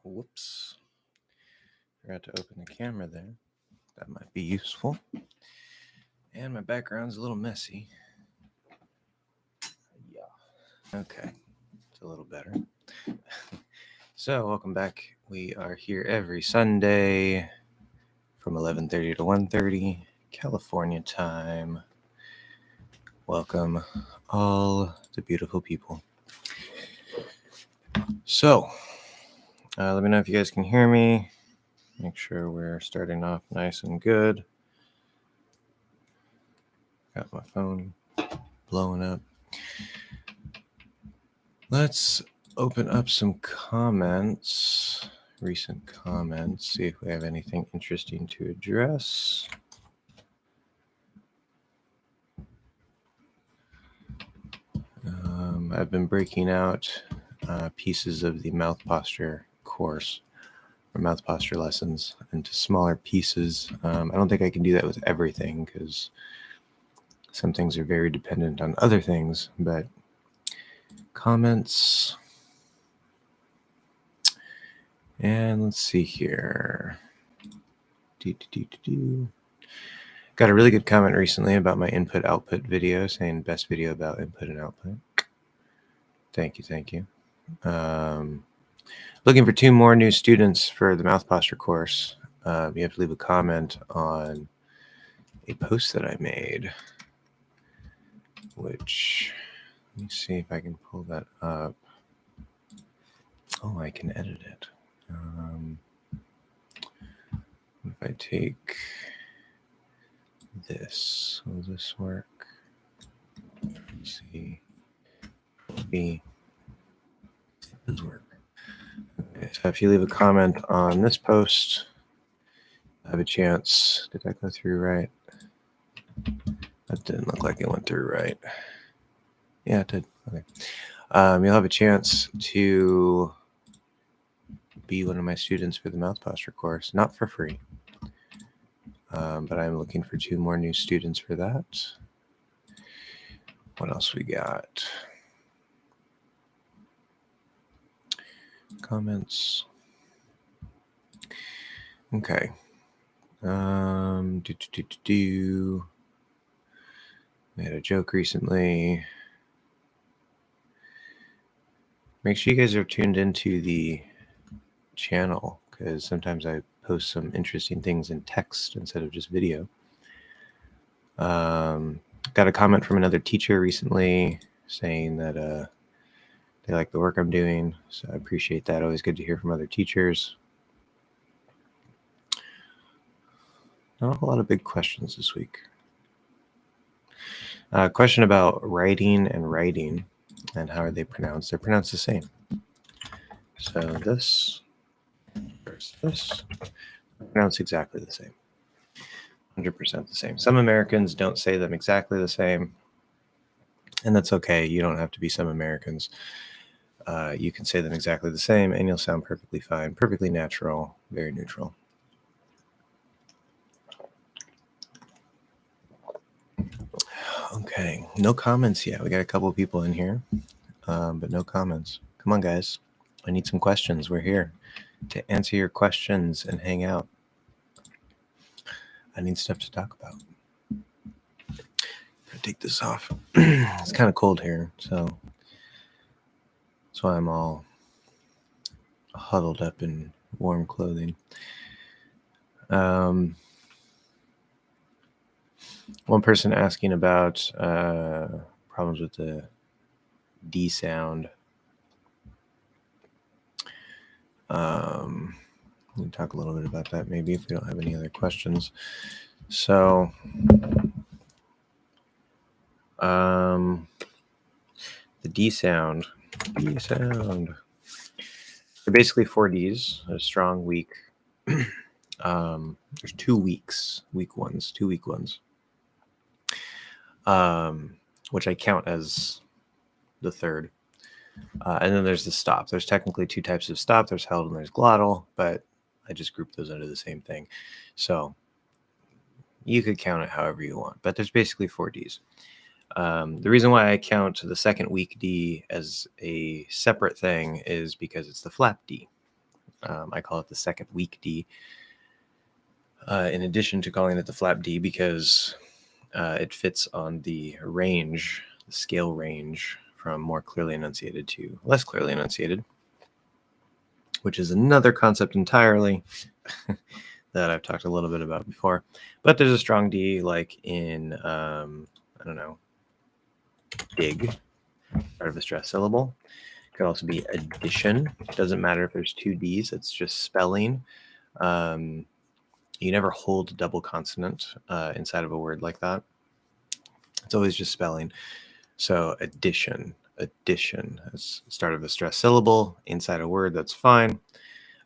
Whoops. Forgot to open the camera there. That might be useful. And my background's a little messy. Yeah. Okay. It's a little better. So, welcome back. We are here every Sunday from 11:30 to 1:30 California time. Welcome all the beautiful people. So, let me know if you guys can hear me. Make sure we're starting off nice and good. Got my phone blowing up. Let's open up some comments, recent comments, see if we have anything interesting to address. I've been breaking out pieces of the mouth posture course or mouth posture lessons into smaller pieces. I don't think I can do that with everything because some things are very dependent on other things, but comments. And let's see here. Got a really good comment recently about my input-output video saying best video about input and output. Thank you. Looking for 2 more new students for the mouth posture course. You have to leave a comment on a post that I made, which, let me see if I can pull that up. Oh, I can edit it. If I take this, will this work? Let's see. Maybe it does work. Okay, so if you leave a comment on this post, I have a chance. Did that go through right? That didn't look like it went through right. Yeah, it did. Okay. You'll have a chance to be one of my students for the mouth posture course, not for free. But I'm looking for 2 more new students for that. What else we got? Comments. Okay. We had a joke recently. Make sure you guys are tuned into the channel because sometimes I post some interesting things in text instead of just video. Got a comment from another teacher recently saying that they like the work I'm doing, so I appreciate that. Always good to hear from other teachers. Not a whole lot of big questions this week. Question about writing and writing and how are they pronounced? They're pronounced the same. So this versus this, pronounced exactly the same. 100% the same. Some Americans don't say them exactly the same, and that's okay. You don't have to be some Americans. You can say them exactly the same, and you'll sound perfectly fine, perfectly natural, very neutral. Okay, no comments yet. We got a couple of people in here, but no comments. Come on, guys. I need some questions. We're here to answer your questions and hang out. I need stuff to talk about. I'll take this off. It's kind of cold here, so that's why I'm all huddled up in warm clothing. One person asking about problems with the D sound. We can talk a little bit about that maybe if we don't have any other questions. So, the D sound. They're basically 4 Ds, a strong, weak. There's 2 weeks, 2 weak ones, which I count as the third. And then there's the stop. There's technically 2 types of stop. There's held and there's glottal, but I just grouped those under the same thing. So you could count it however you want, but there's basically 4 Ds. The reason why I count the second weak D as a separate thing is because it's the flap D. I call it the second weak D, in addition to calling it the flap D, because it fits on the range, the scale range, from more clearly enunciated to less clearly enunciated, which is another concept entirely that I've talked a little bit about before. But there's a strong D, like in, I don't know, dig, part of a stressed syllable. It could also be addition. It doesn't matter if there's two Ds, it's just spelling. You never hold a double consonant inside of a word like that. It's always just spelling. So addition, as start of a stressed syllable inside a word, that's fine.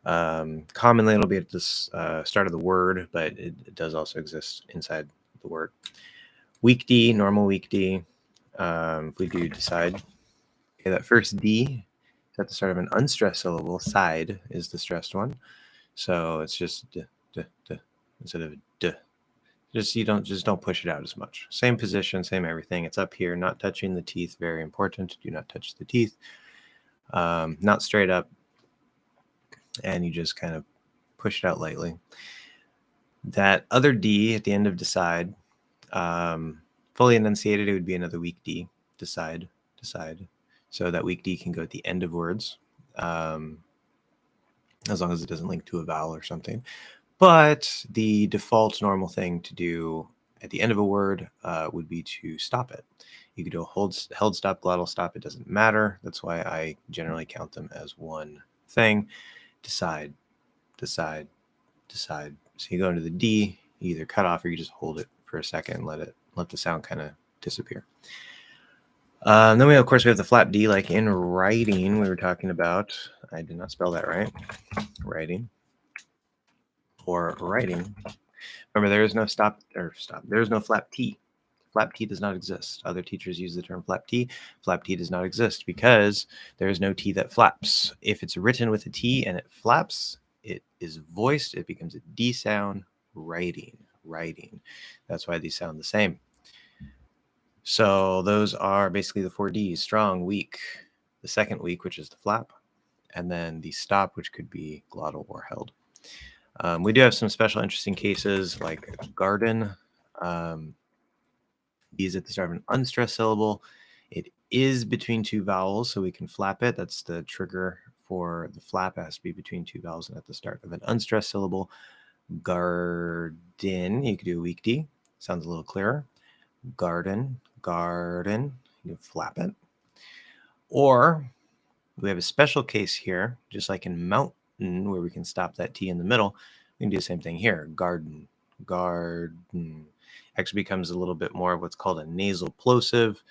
Commonly it'll be at the start of the word, but it does also exist inside the word. Weak D, normal weak D. If we do decide, okay, that first D is at the start of an unstressed syllable. Side is the stressed one, so it's just d, d, d, instead of d. Just don't push it out as much. Same position, same everything. It's up here, not touching the teeth. Very important. Do not touch the teeth. Not straight up, and you just kind of push it out lightly. That other D at the end of decide, fully enunciated, it would be another weak D. Decide. So that weak D can go at the end of words, as long as it doesn't link to a vowel or something. But the default normal thing to do at the end of a word would be to stop it. You could do a held stop, glottal stop. It doesn't matter. That's why I generally count them as one thing. Decide. So you go into the D, you either cut off or you just hold it for a second and let the sound kind of disappear. Then we, of course, we have the flap D, like in writing we were talking about. I did not spell that right. Writing. Or writing. Remember, there is no stop. There is no flap T. Flap T does not exist. Other teachers use the term flap T. Flap T does not exist because there is no T that flaps. If it's written with a T and it flaps, it is voiced. It becomes a D sound. Writing. That's why these sound the same. So those are basically the 4 Ds: strong, weak, the second weak, which is the flap, and then the stop, which could be glottal or held. We do have some special interesting cases like garden. Is at the start of an unstressed syllable. It is between two vowels, so we can flap it. That's the trigger for the flap. It has to be between two vowels and at the start of an unstressed syllable. Garden, you could do a weak D. Sounds a little clearer. Garden, you flap it. Or we have a special case here, just like in mountain, where we can stop that T in the middle. We can do the same thing here. Garden. Actually becomes a little bit more of what's called a nasal plosive,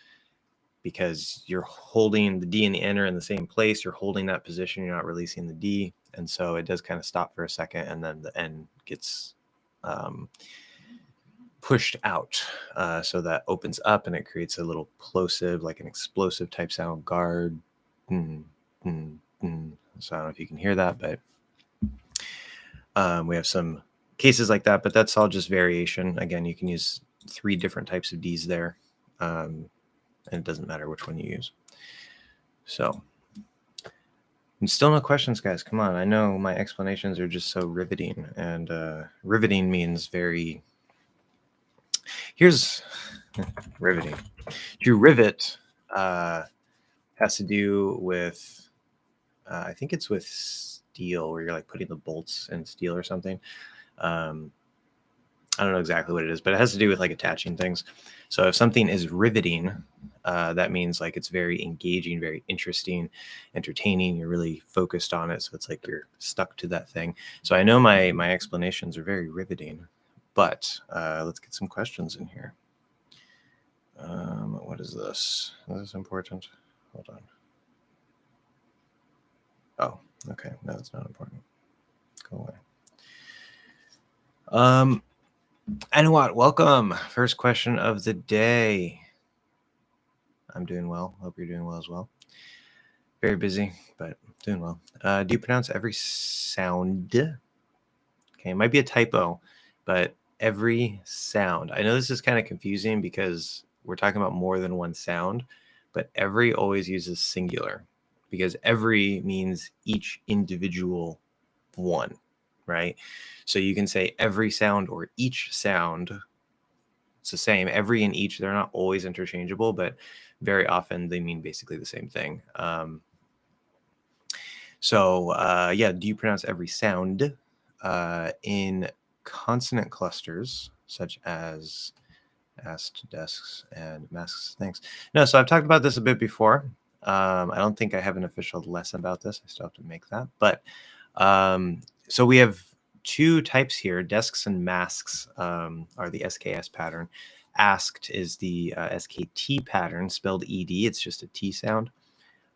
because you're holding the D and the N are in the same place. You're holding that position. You're not releasing the D. And so it does kind of stop for a second, and then the N gets pushed out. So that opens up and it creates a little plosive, like an explosive type sound. Guard. So I don't know if you can hear that, but we have some cases like that, but that's all just variation. Again, you can use 3 different types of Ds there, and it doesn't matter which one you use. So, and still no questions, guys. Come on. I know my explanations are just so riveting, and riveting means very... Here's riveting. To rivet has to do with, I think it's with steel, where you're like putting the bolts in steel or something. I don't know exactly what it is, but it has to do with like attaching things. So if something is riveting, that means like it's very engaging, very interesting, entertaining. You're really focused on it. So it's like you're stuck to that thing. So I know my explanations are very riveting, but let's get some questions in here. What is this? Is this important? Hold on. Oh, okay. No, it's not important. Go away. Anwat, welcome. First question of the day. I'm doing well. Hope you're doing well as well. Very busy, but doing well. Do you pronounce every sound? Okay, it might be a typo, but every sound. I know this is kind of confusing because we're talking about more than one sound, but every always uses singular, because every means each individual one, right? So you can say every sound or each sound. It's the same. Every and each, they're not always interchangeable, but very often they mean basically the same thing. Yeah, do you pronounce every sound in consonant clusters, such as asked, desks, and masks? Thanks. No, so I've talked about this a bit before. I don't think I have an official lesson about this. I still have to make that. But so we have two types here. Desks and masks are the SKS pattern. Asked is the SKT pattern, spelled ED. It's just a T sound.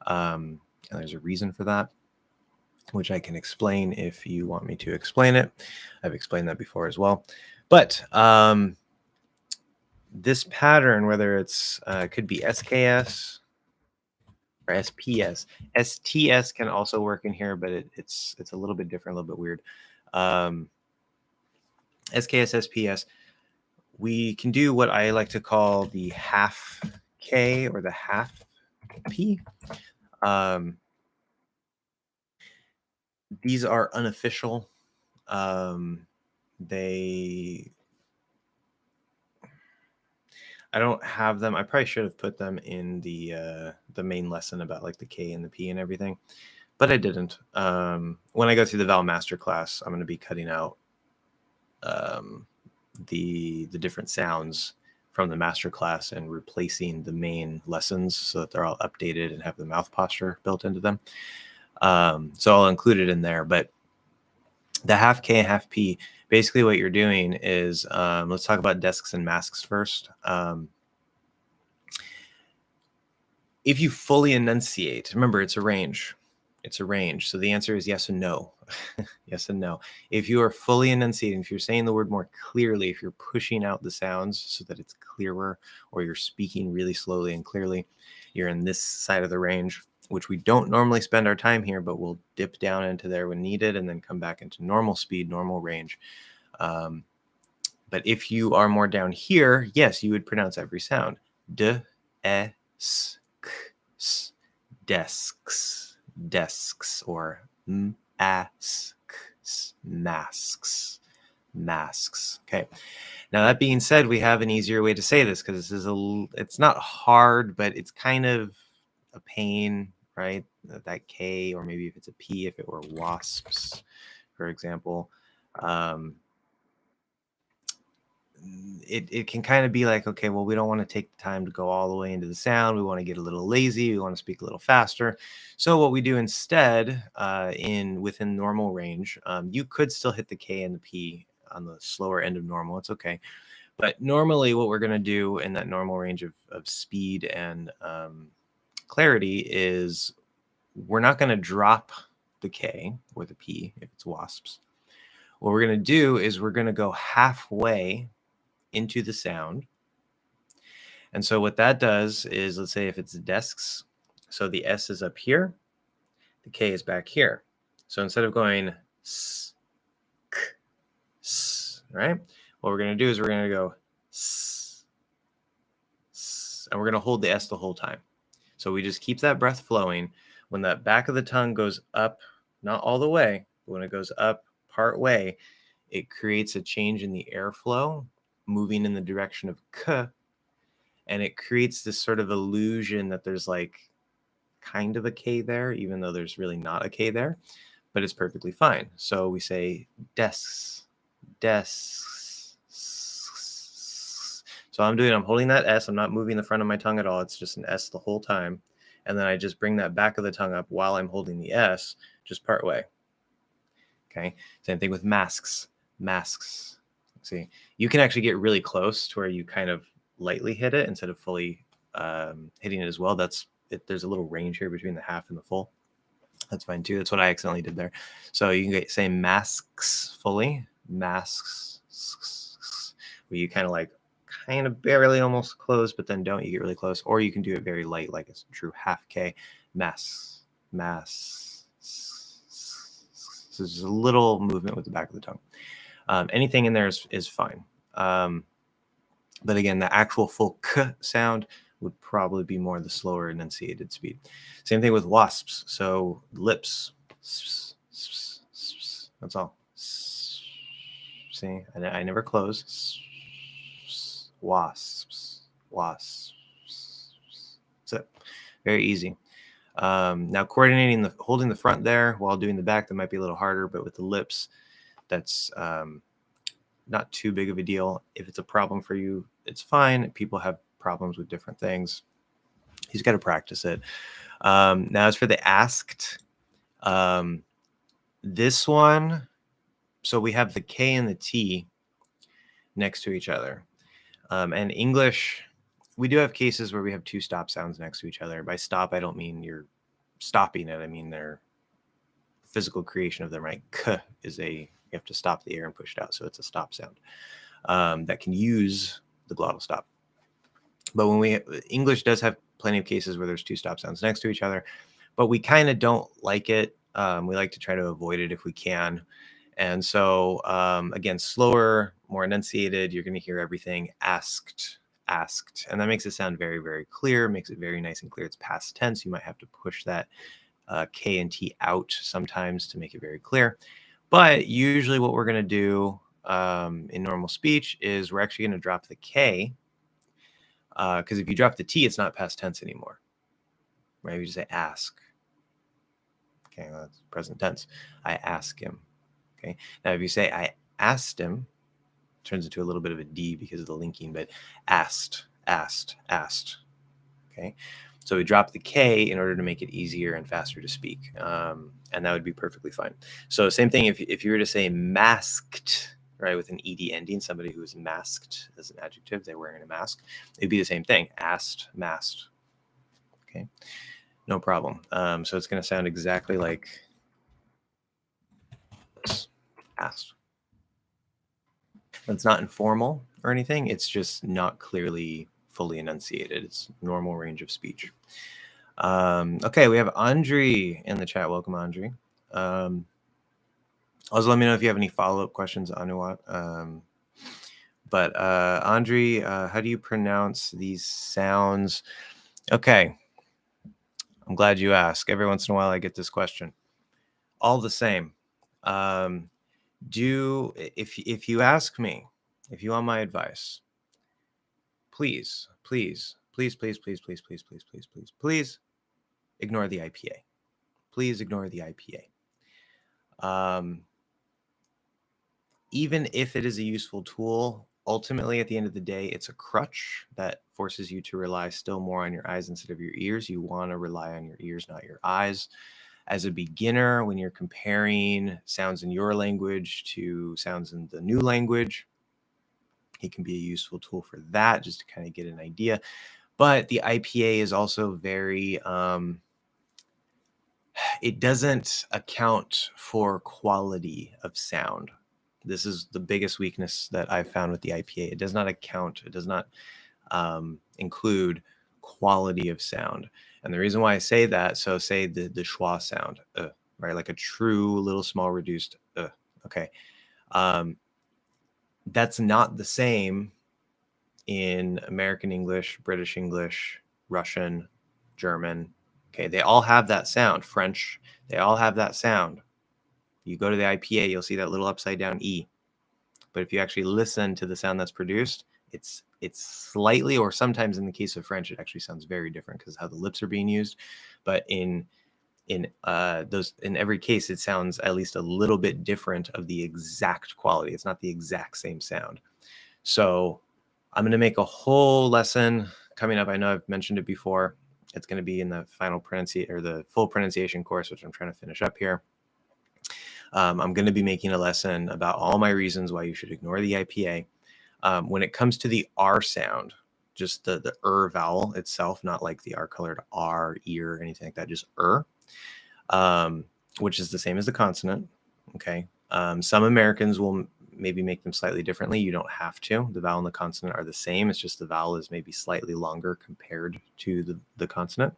And there's a reason for that, which I can explain if you want me to explain it. I've explained that before as well. But this pattern, whether it's could be SKS or SPS, STS can also work in here, but it's a little bit different, a little bit weird. SKS, SPS, we can do what I like to call the half K or the half P. These are unofficial. I don't have them. I probably should have put them in the main lesson about like the K and the P and everything, but I didn't. When I go through the Vowel Master class, I'm going to be cutting out the different sounds from the master class and replacing the main lessons so that they're all updated and have the mouth posture built into them. So I'll include it in there. But the half K and half P, basically what you're doing is, let's talk about desks and masks first. If you fully enunciate, remember it's a range. It's a range. So the answer is yes and no. Yes and no. If you are fully enunciating, if you're saying the word more clearly, if you're pushing out the sounds so that it's clearer, or you're speaking really slowly and clearly, you're in this side of the range, which we don't normally spend our time here, but we'll dip down into there when needed and then come back into normal speed, normal range. But if you are more down here, yes, you would pronounce every sound. D, E, S, K, S, desks, desks, or masks, masks. Okay. Now that being said, we have an easier way to say this because this is it's not hard, but it's kind of a pain, right? That K, or maybe if it's a P, if it were wasps, for example. It can kind of be like, okay, well, we don't want to take the time to go all the way into the sound. We want to get a little lazy. We want to speak a little faster. So what we do instead, within normal range, you could still hit the K and the P on the slower end of normal. It's okay. But normally what we're going to do in that normal range of speed and clarity is we're not going to drop the K or the P if it's wasps. What we're going to do is we're going to go halfway into the sound. And so what that does is, let's say if it's desks, so the S is up here, the K is back here. So instead of going S, K, S, right? What we're going to do is we're going to go S, S, and we're going to hold the S the whole time. So we just keep that breath flowing. When that back of the tongue goes up, not all the way, but when it goes up part way, it creates a change in the airflow, moving in the direction of K, and it creates this sort of illusion that there's like kind of a K there, even though there's really not a K there, but it's perfectly fine. So we say desks, desks. So I'm holding that S. I'm not moving the front of my tongue at all. It's just an S the whole time. And then I just bring that back of the tongue up while I'm holding the S, just part way. Okay. Same thing with masks, masks. See, you can actually get really close to where you kind of lightly hit it instead of fully hitting it as well. There's a little range here between the half and the full. That's fine too. That's what I accidentally did there. So you can say masks fully, masks, where you kind of barely almost close, but then don't, you get really close. Or you can do it very light, like a true half K, masks, masks. So there's a little movement with the back of the tongue. Anything in there is fine. But again, the actual full K sound would probably be more the slower enunciated speed. Same thing with wasps. So lips, That's all. See, I never close. Wasps. Wasps. That's it. Very easy. Now coordinating holding the front there while doing the back, that might be a little harder, but with the lips, that's not too big of a deal. If it's a problem for you, it's fine. People have problems with different things. He's got to practice it. Now, as for the asked, this one, so we have the K and the T next to each other. And English, we do have cases where we have two stop sounds next to each other. By stop, I don't mean you're stopping it. I mean their physical creation of them, right? K is you have to stop the air and push it out. So it's a stop sound that can use the glottal stop. But English does have plenty of cases where there's two stop sounds next to each other, but we kind of don't like it. We like to try to avoid it if we can. And so, again, slower, more enunciated, you're going to hear everything asked. And that makes it sound very, very clear, makes it very nice and clear. It's past tense. You might have to push that K and T out sometimes to make it very clear. But usually what we're going to do in normal speech is we're actually going to drop the K, because if you drop the T, it's not past tense anymore, right? You just say ask. Okay, well, that's present tense. I ask him. Okay, now if you say I asked him, it turns into a little bit of a D because of the linking, but asked. Okay, so we drop the K in order to make it easier and faster to speak, and that would be perfectly fine. So same thing if you were to say masked, right, with an ed ending, somebody who is masked as an adjective, they're wearing a mask, it'd be the same thing, asked, masked. Okay, no problem. So it's going to sound exactly like this, asked. It's not informal or anything. It's just not clearly fully enunciated. It's normal range of speech. Okay, we have Andre in the chat. Welcome, Andre. Also, let me know if you have any follow-up questions, Anuat. But Andre, how do you pronounce these sounds? Okay, I'm glad you asked. Every once in a while, I get this question. All the same. If you ask me, if you want my advice, please ignore the IPA. Please ignore the IPA. Even if it is a useful tool, ultimately at the end of the day, it's a crutch that forces you to rely still more on your eyes instead of your ears. You want to rely on your ears, not your eyes. As a beginner, when you're comparing sounds in your language to sounds in the new language, it can be a useful tool for that, just to kind of get an idea. But the IPA is also very, it doesn't account for quality of sound. This is the biggest weakness that I've found with the IPA. It does not include quality of sound. And the reason why I say that, so say the schwa sound, right? Like a true little small reduced, okay. That's not the same in American English, British English, Russian, German. Okay, they all have that sound. French, they all have that sound. You go to the IPA, you'll see that little upside down E. But if you actually listen to the sound that's produced, it's slightly, or sometimes in the case of French, it actually sounds very different because of how the lips are being used. But in every case, it sounds at least a little bit different of the exact quality. It's not the exact same sound. So I'm going to make a whole lesson coming up. I know I've mentioned it before. It's going to be in the final pronunciation or the full pronunciation course, which I'm trying to finish up here. I'm going to be making a lesson about all my reasons why you should ignore the IPA. When it comes to the R sound, just the vowel itself, not like the R colored R, ear, anything like that, just which is the same as the consonant. Okay. Some Americans will maybe make them slightly differently. You don't have to. The vowel and the consonant are the same. It's just the vowel is maybe slightly longer compared to the consonant.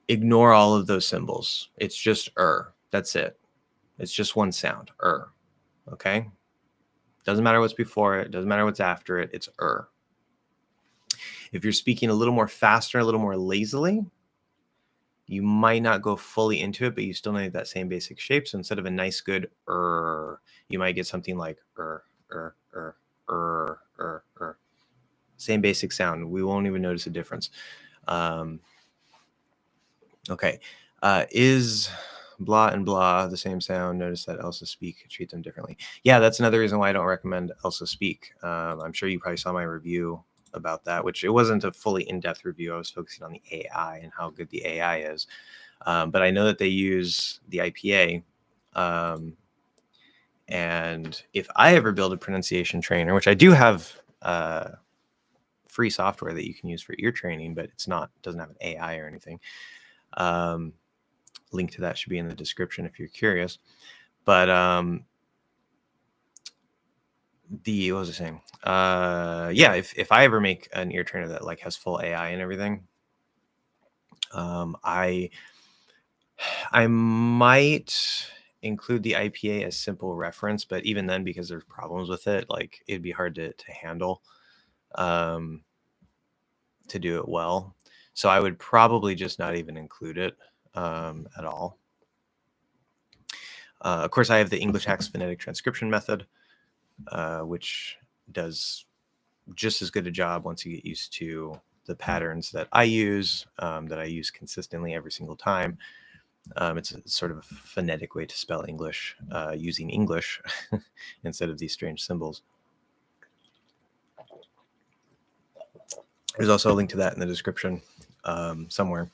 Ignore all of those symbols. It's just That's it. It's just one sound. Okay. Doesn't matter what's before it. Doesn't matter what's after it. It's If you're speaking a little more faster, a little more lazily, you might not go fully into it, but you still need that same basic shape. So instead of a nice good you might get something like same basic sound. We won't even notice a difference. Okay. Is blah and blah the same sound? Notice that Elsa Speak, treat them differently. Yeah, that's another reason why I don't recommend Elsa Speak. I'm sure you probably saw my review about that, which it wasn't a fully in-depth review. I was focusing on the AI and how good the AI is. But I know that they use the IPA. And if I ever build a pronunciation trainer, which I do have free software that you can use for ear training, but doesn't have an AI or anything. Link to that should be in the description if you're curious. But what was I saying? Yeah, if I ever make an ear trainer that like has full AI and everything, I might include the IPA as simple reference, but even then, because there's problems with it, like it'd be hard to handle to do it well. So I would probably just not even include it at all. Of course, I have the English Hacks phonetic transcription method, which does just as good a job once you get used to the patterns that I use consistently every single time. It's a sort of a phonetic way to spell English using English instead of these strange symbols. There's also a link to that in the description somewhere.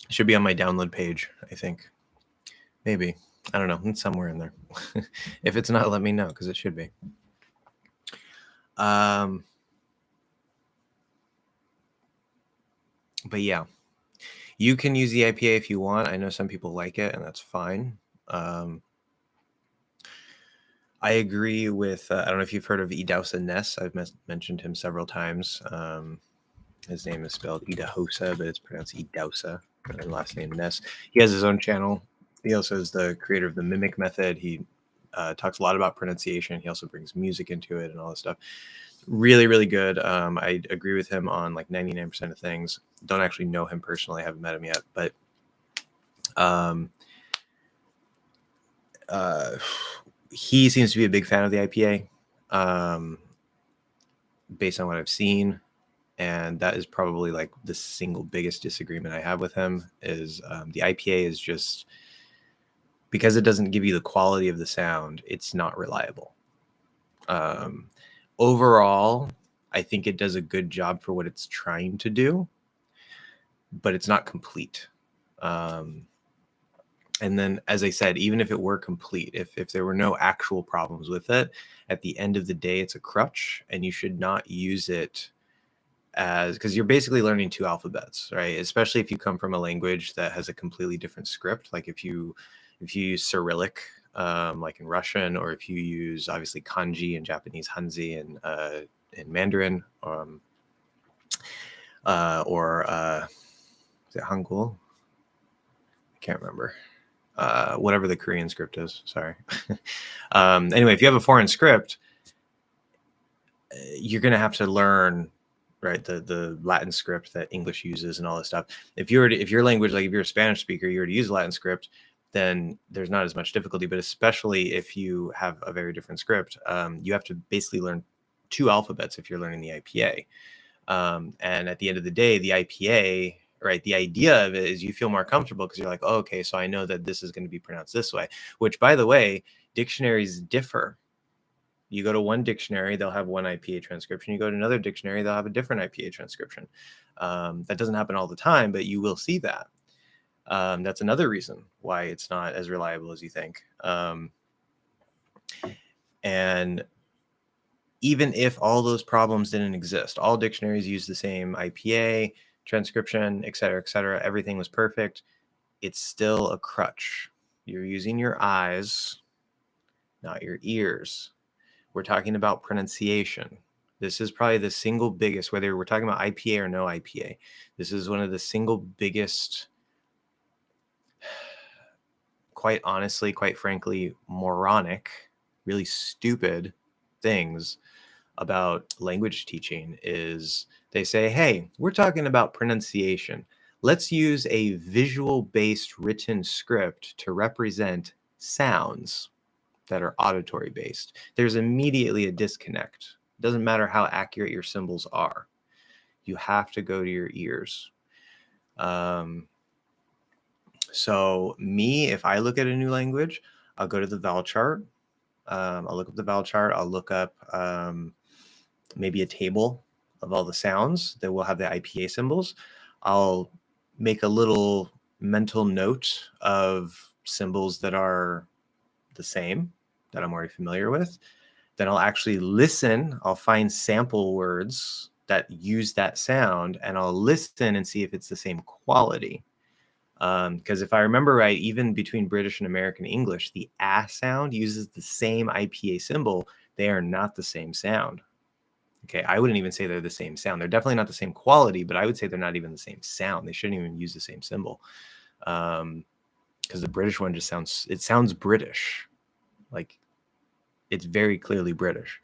It should be on my download page, I think. Maybe. I don't know. It's somewhere in there. If it's not, let me know, because it should be. But yeah, you can use the IPA if you want. I know some people like it, and that's fine. I agree with, I don't know if you've heard of Idausa Ness. I've mentioned him several times. His name is spelled Idahosa, but it's pronounced Idausa, and last name Ness. He has his own channel. He also is the creator of the Mimic Method. He talks a lot about pronunciation. He also brings music into it and all this stuff. Really, really good. I agree with him on like 99% of things. Don't actually know him personally. I haven't met him yet, but he seems to be a big fan of the IPA based on what I've seen. And that is probably like the single biggest disagreement I have with him is the IPA is just, because it doesn't give you the quality of the sound, it's not reliable. Overall, I think it does a good job for what it's trying to do, but it's not complete. And then, as I said, even if it were complete, if there were no actual problems with it, at the end of the day, it's a crutch, and you should not use it because you're basically learning two alphabets, right? Especially if you come from a language that has a completely different script. Like if you use Cyrillic, like in Russian, or if you use obviously kanji in Japanese, Hanzi in Mandarin, or is it Hangul? I can't remember. Whatever the Korean script is. Sorry. Anyway, if you have a foreign script, you're going to have to learn, right, the Latin script that English uses and all this stuff. If your language, like if you're a Spanish speaker, you already use Latin script, then there's not as much difficulty. But especially if you have a very different script, you have to basically learn two alphabets if you're learning the IPA. And at the end of the day, the IPA, right, the idea of it is you feel more comfortable because you're like, oh, okay, so I know that this is going to be pronounced this way, which, by the way, dictionaries differ. You go to one dictionary, they'll have one IPA transcription. You go to another dictionary, they'll have a different IPA transcription. That doesn't happen all the time, but you will see that. That's another reason why it's not as reliable as you think. And even if all those problems didn't exist, all dictionaries use the same IPA transcription, et cetera, everything was perfect, it's still a crutch. You're using your eyes, not your ears. We're talking about pronunciation. This is probably the single biggest, whether we're talking about IPA or no IPA, this is one of the single biggest, quite honestly, quite frankly, moronic, really stupid things about language teaching is they say, hey, we're talking about pronunciation. Let's use a visual-based written script to represent sounds that are auditory based. There's immediately a disconnect. It doesn't matter how accurate your symbols are. You have to go to your ears. So me, if I look at a new language, I'll go to the vowel chart. I'll look up the vowel chart. I'll look up maybe a table of all the sounds that will have the IPA symbols. I'll make a little mental note of symbols that are the same, that I'm already familiar with. Then I'll actually listen. I'll find sample words that use that sound, and I'll listen and see if it's the same quality. Because if I remember right, even between British and American English, the A sound uses the same IPA symbol. They are not the same sound. Okay, I wouldn't even say they're the same sound. They're definitely not the same quality, but I would say they're not even the same sound. They shouldn't even use the same symbol. Because the British one just sounds British. Like, it's very clearly British.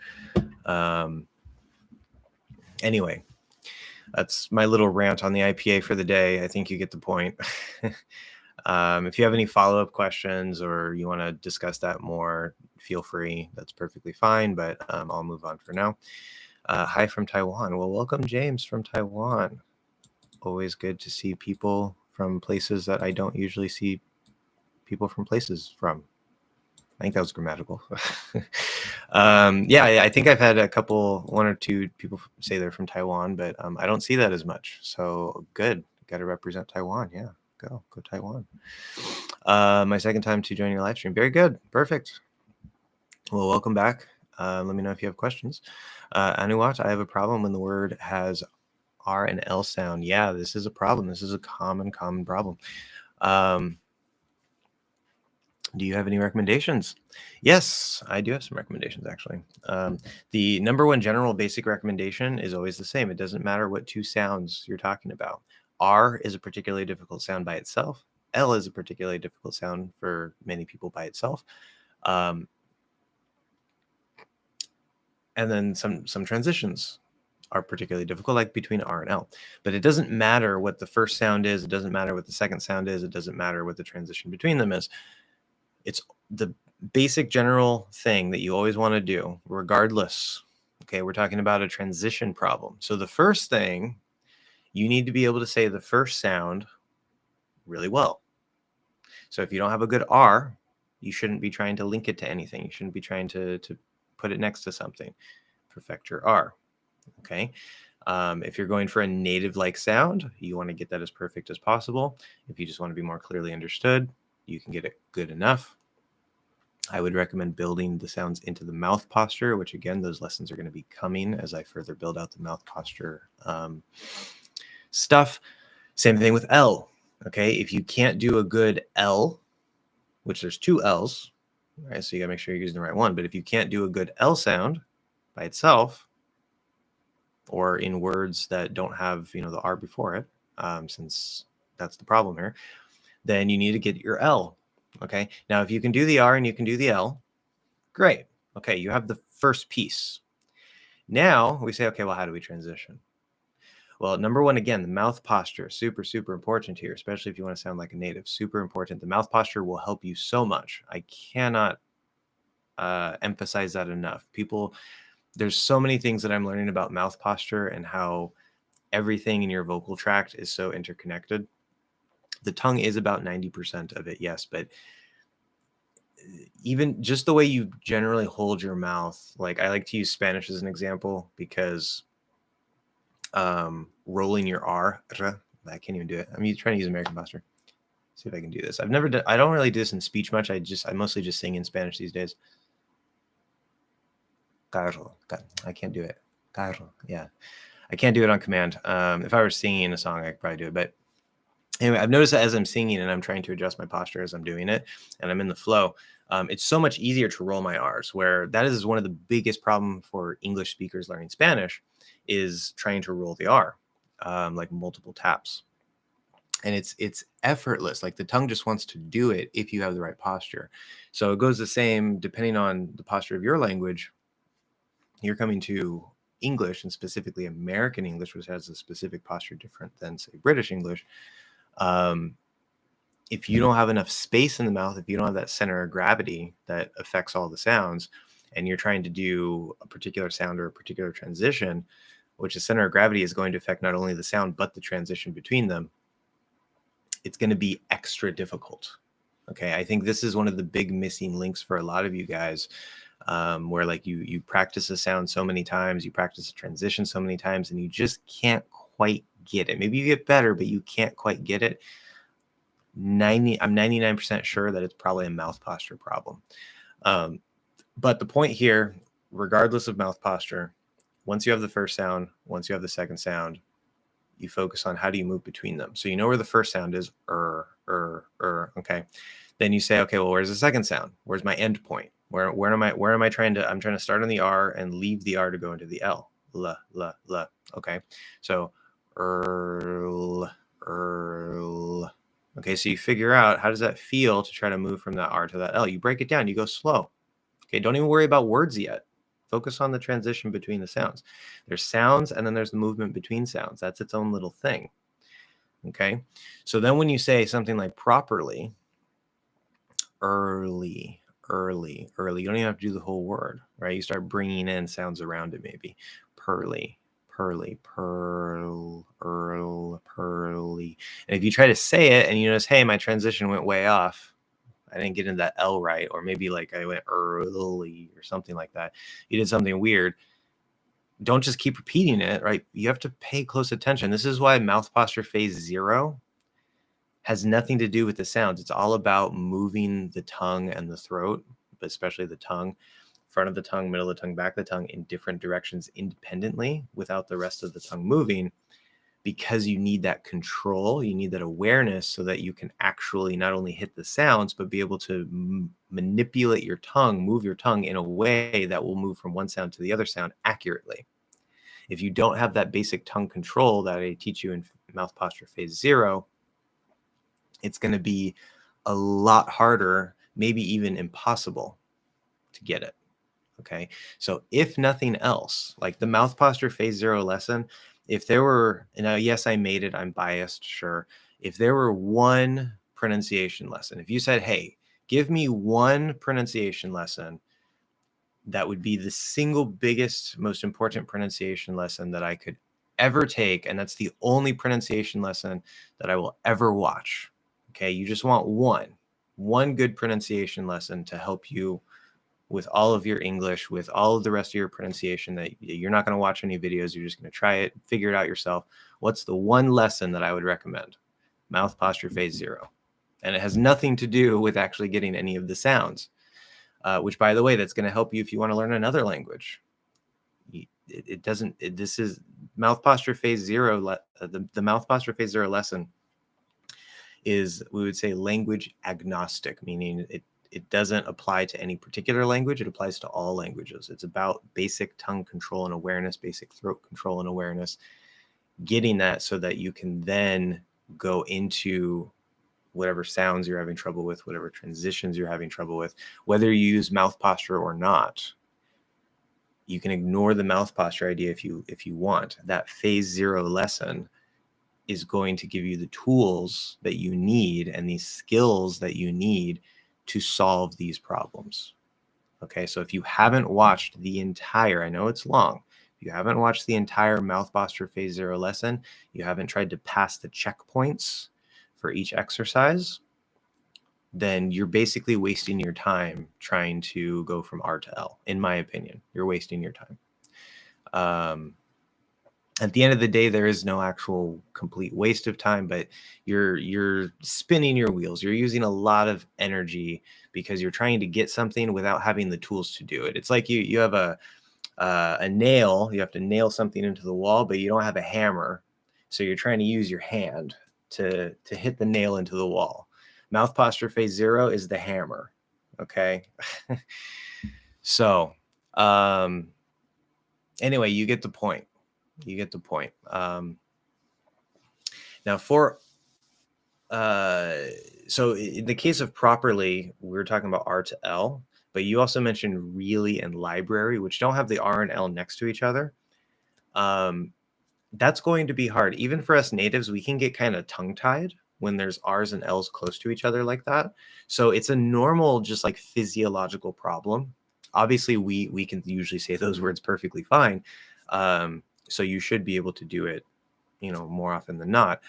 Anyway, that's my little rant on the IPA for the day. I think you get the point. If you have any follow-up questions or you want to discuss that more, feel free. That's perfectly fine, but I'll move on for now. Hi from Taiwan. Well, welcome, James from Taiwan. Always good to see people from places that I don't usually see people from places from. I think that was grammatical. Yeah, I think I've had one or two people say they're from Taiwan, but I don't see that as much. So good. Got to represent Taiwan. Yeah, go Taiwan. My second time to join your live stream. Very good. Perfect. Well, welcome back. Let me know if you have questions. Anuwat, I have a problem when the word has R and L sound. Yeah, this is a problem. This is a common problem. Do you have any recommendations? Yes, I do have some recommendations, actually. The number one general basic recommendation is always the same. It doesn't matter what two sounds you're talking about. R is a particularly difficult sound by itself. L is a particularly difficult sound for many people by itself. And then some transitions are particularly difficult, like between R and L. But it doesn't matter what the first sound is. It doesn't matter what the second sound is. It doesn't matter what the transition between them is. It's the basic general thing that you always want to do, regardless. Okay, we're talking about a transition problem. So the first thing, you need to be able to say the first sound really well. So if you don't have a good R, you shouldn't be trying to link it to anything. You shouldn't be trying to put it next to something. Perfect your R. Okay. If you're going for a native-like sound, you want to get that as perfect as possible. If you just want to be more clearly understood, you can get it good enough. I would recommend building the sounds into the mouth posture, which again, those lessons are going to be coming as I further build out the mouth posture stuff. Same thing with L. Okay, if you can't do a good L, which there's two L's, right? So you got to make sure you're using the right one. But if you can't do a good L sound by itself, or in words that don't have the R before it, since that's the problem here, then you need to get your L. Okay, now if you can do the R and you can do the L, great. Okay, you have the first piece. Now we say, okay, well, how do we transition? Well, number one, again, the mouth posture, super important here, especially if you want to sound like a native, super important. The mouth posture will help you so much. I cannot emphasize that enough. There's so many things that I'm learning about mouth posture and how everything in your vocal tract is so interconnected. The tongue is about 90% of it, yes, but even just the way you generally hold your mouth, like I like to use Spanish as an example because rolling your R, I can't even do it. I'm trying to use American posture. See if I can do this. I don't really do this in speech much. I mostly just sing in Spanish these days. Carro. I can't do it. Carro. Yeah. I can't do it on command. If I were singing a song, I could probably do it. But anyway, I've noticed that as I'm singing and I'm trying to adjust my posture as I'm doing it and I'm in the flow, it's so much easier to roll my R's, where that is one of the biggest problems for English speakers learning Spanish is trying to roll the R, like multiple taps. And it's effortless. Like the tongue just wants to do it if you have the right posture. So it goes the same depending on the posture of your language. You're coming to English, and specifically American English, which has a specific posture different than, say, British English, if you don't have enough space in the mouth, if you don't have that center of gravity that affects all the sounds, and you're trying to do a particular sound or a particular transition, which the center of gravity is going to affect not only the sound, but the transition between them, it's going to be extra difficult. Okay, I think this is one of the big missing links for a lot of you guys, where like you practice a sound so many times, you practice a transition so many times, and you just can't quite get it. Maybe you get better, but you can't quite get it. I'm 99% sure that it's probably a mouth posture problem. But the point here, regardless of mouth posture, once you have the first sound, once you have the second sound, you focus on how do you move between them. So you know where the first sound is, okay. Then you say, okay, well, where's the second sound? Where's my end point? Where am I trying to, I'm trying to start on the R and leave the R to go into the L. L. Okay. So Earl. Okay, so you figure out how does that feel to try to move from that R to that L. You break it down, you go slow. Okay, don't even worry about words yet. Focus on the transition between the sounds. There's sounds, and then there's the movement between sounds. That's its own little thing. Okay, so then when you say something like properly, early, you don't even have to do the whole word, right? You start bringing in sounds around it, maybe pearly, pearl, pearly. And if you try to say it and you notice, hey, my transition went way off, I didn't get into that L right, or maybe like I went early or something like that. You did something weird. Don't just keep repeating it, right? You have to pay close attention. This is why mouth posture phase 0 has nothing to do with the sounds. It's all about moving the tongue and the throat, but especially the tongue, front of the tongue, middle of the tongue, back of the tongue in different directions independently without the rest of the tongue moving, because you need that control, you need that awareness so that you can actually not only hit the sounds, but be able to manipulate your tongue, move your tongue in a way that will move from one sound to the other sound accurately. If you don't have that basic tongue control that I teach you in mouth posture phase 0, it's going to be a lot harder, maybe even impossible to get it. Okay. So if nothing else, like the mouth posture phase 0 lesson, if there were, now, yes, I made it, I'm biased, sure. If there were one pronunciation lesson, if you said, hey, give me one pronunciation lesson that would be the single biggest, most important pronunciation lesson that I could ever take, and that's the only pronunciation lesson that I will ever watch. Okay, you just want one good pronunciation lesson to help you with all of your English, with all of the rest of your pronunciation, that you're not going to watch any videos. You're just going to try it, figure it out yourself. What's the one lesson that I would recommend? Mouth posture phase 0. And it has nothing to do with actually getting any of the sounds, which, by the way, that's going to help you if you want to learn another language. This is mouth posture phase 0. The mouth posture phase 0 lesson is, we would say, language agnostic, meaning it doesn't apply to any particular language. It applies to all languages. It's about basic tongue control and awareness, basic throat control and awareness, getting that so that you can then go into whatever sounds you're having trouble with, whatever transitions you're having trouble with, whether you use mouth posture or not. You can ignore the mouth posture idea if you want. That phase 0 lesson is going to give you the tools that you need and these skills that you need to solve these problems. Okay, so if you haven't watched the entire, I know it's long, if you haven't watched the entire mouth posture phase 0 lesson, you haven't tried to pass the checkpoints for each exercise, then you're basically wasting your time trying to go from R to L. In my opinion, you're wasting your time. At the end of the day, there is no actual complete waste of time, but you're spinning your wheels. You're using a lot of energy because you're trying to get something without having the tools to do it. It's like you have a nail. You have to nail something into the wall, but you don't have a hammer, so you're trying to use your hand to hit the nail into the wall. Mouth posture phase 0 is the hammer. Okay. So anyway, you get the point. You get the point. Now for, so in the case of properly, we were talking about R to L, but you also mentioned really and library, which don't have the R and L next to each other. That's going to be hard. Even for us natives, we can get kind of tongue-tied when there's R's and L's close to each other like that. So it's a normal, just like physiological problem. Obviously, we can usually say those words perfectly fine. So you should be able to do it, more often than not.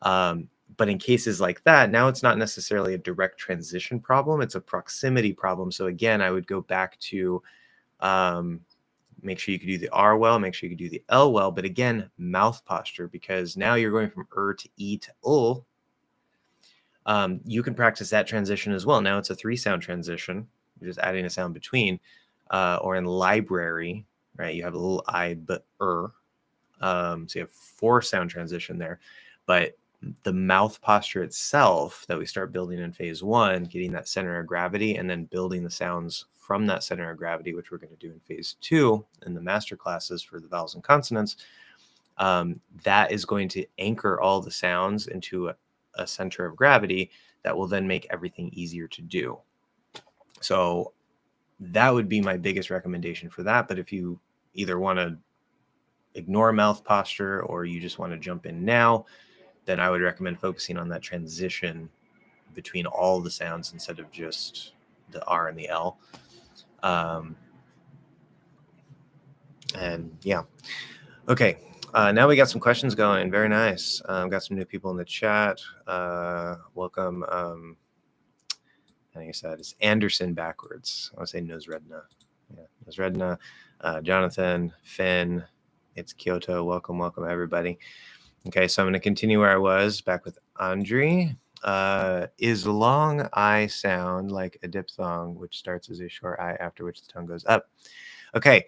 But in cases like that, now it's not necessarily a direct transition problem. It's a proximity problem. So again, I would go back to make sure you can do the R well, make sure you can do the L well. But again, mouth posture, because now you're going from to E to ul. You can practice that transition as well. Now it's a 3-sound transition. You're just adding a sound between. Or in library, right? You have a little I but So you have 4-sound transition there. But the mouth posture itself that we start building in phase 1, getting that center of gravity, and then building the sounds from that center of gravity, which we're going to do in phase 2 in the master classes for the vowels and consonants, that is going to anchor all the sounds into a center of gravity that will then make everything easier to do. So that would be my biggest recommendation for that. But if you either want to ignore mouth posture or you just want to jump in now, then I would recommend focusing on that transition between all the sounds instead of just the R and the L. And yeah. Okay. Now we got some questions going. Very nice. Got some new people in the chat. Welcome. I think I said it's Anderson backwards. I want to say Nosredna. Yeah, Nosredna. Jonathan, Finn, it's Kyoto. Welcome, everybody. Okay, so I'm going to continue where I was, back with Andre. Is long I sound like a diphthong, which starts as a short I, after which the tongue goes up? Okay,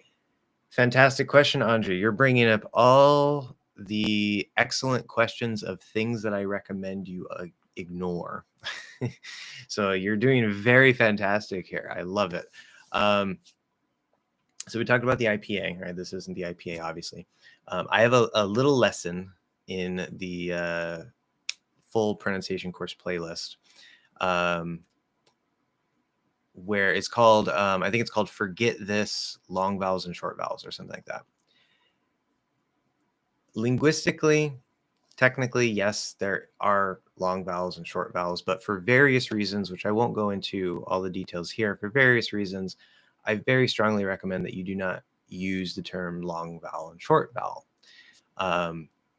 fantastic question, Andre. You're bringing up all the excellent questions of things that I recommend you ignore. So you're doing very fantastic here. I love it. So we talked about the IPA, right? This isn't the IPA, obviously. I have a little lesson in the full pronunciation course playlist where it's called, I think it's called Forget This, Long Vowels and Short Vowels or something like that. Linguistically, technically, yes, there are long vowels and short vowels, but for various reasons, which I won't go into all the details here, for various reasons, I very strongly recommend that you do not use the term long vowel and short vowel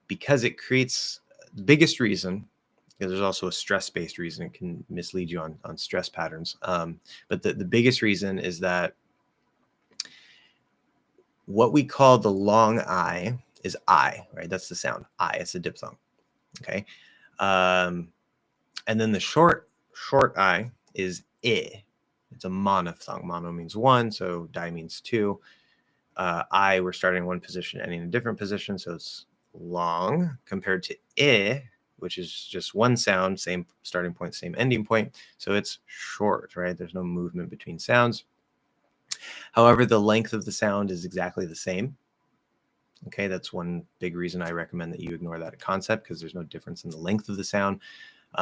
because it creates the biggest reason. There's also a stress-based reason. It can mislead you on stress patterns. But the biggest reason is that what we call the long I is I, right? That's the sound I. It's a diphthong. Okay. And then the short I is I. It's a monophthong. Mono means one, so di means two. I, we're starting in one position, ending in a different position, so it's long compared to I, which is just one sound, same starting point, same ending point. So it's short, right? There's no movement between sounds. However, the length of the sound is exactly the same. Okay, that's one big reason I recommend that you ignore that concept, because there's no difference in the length of the sound,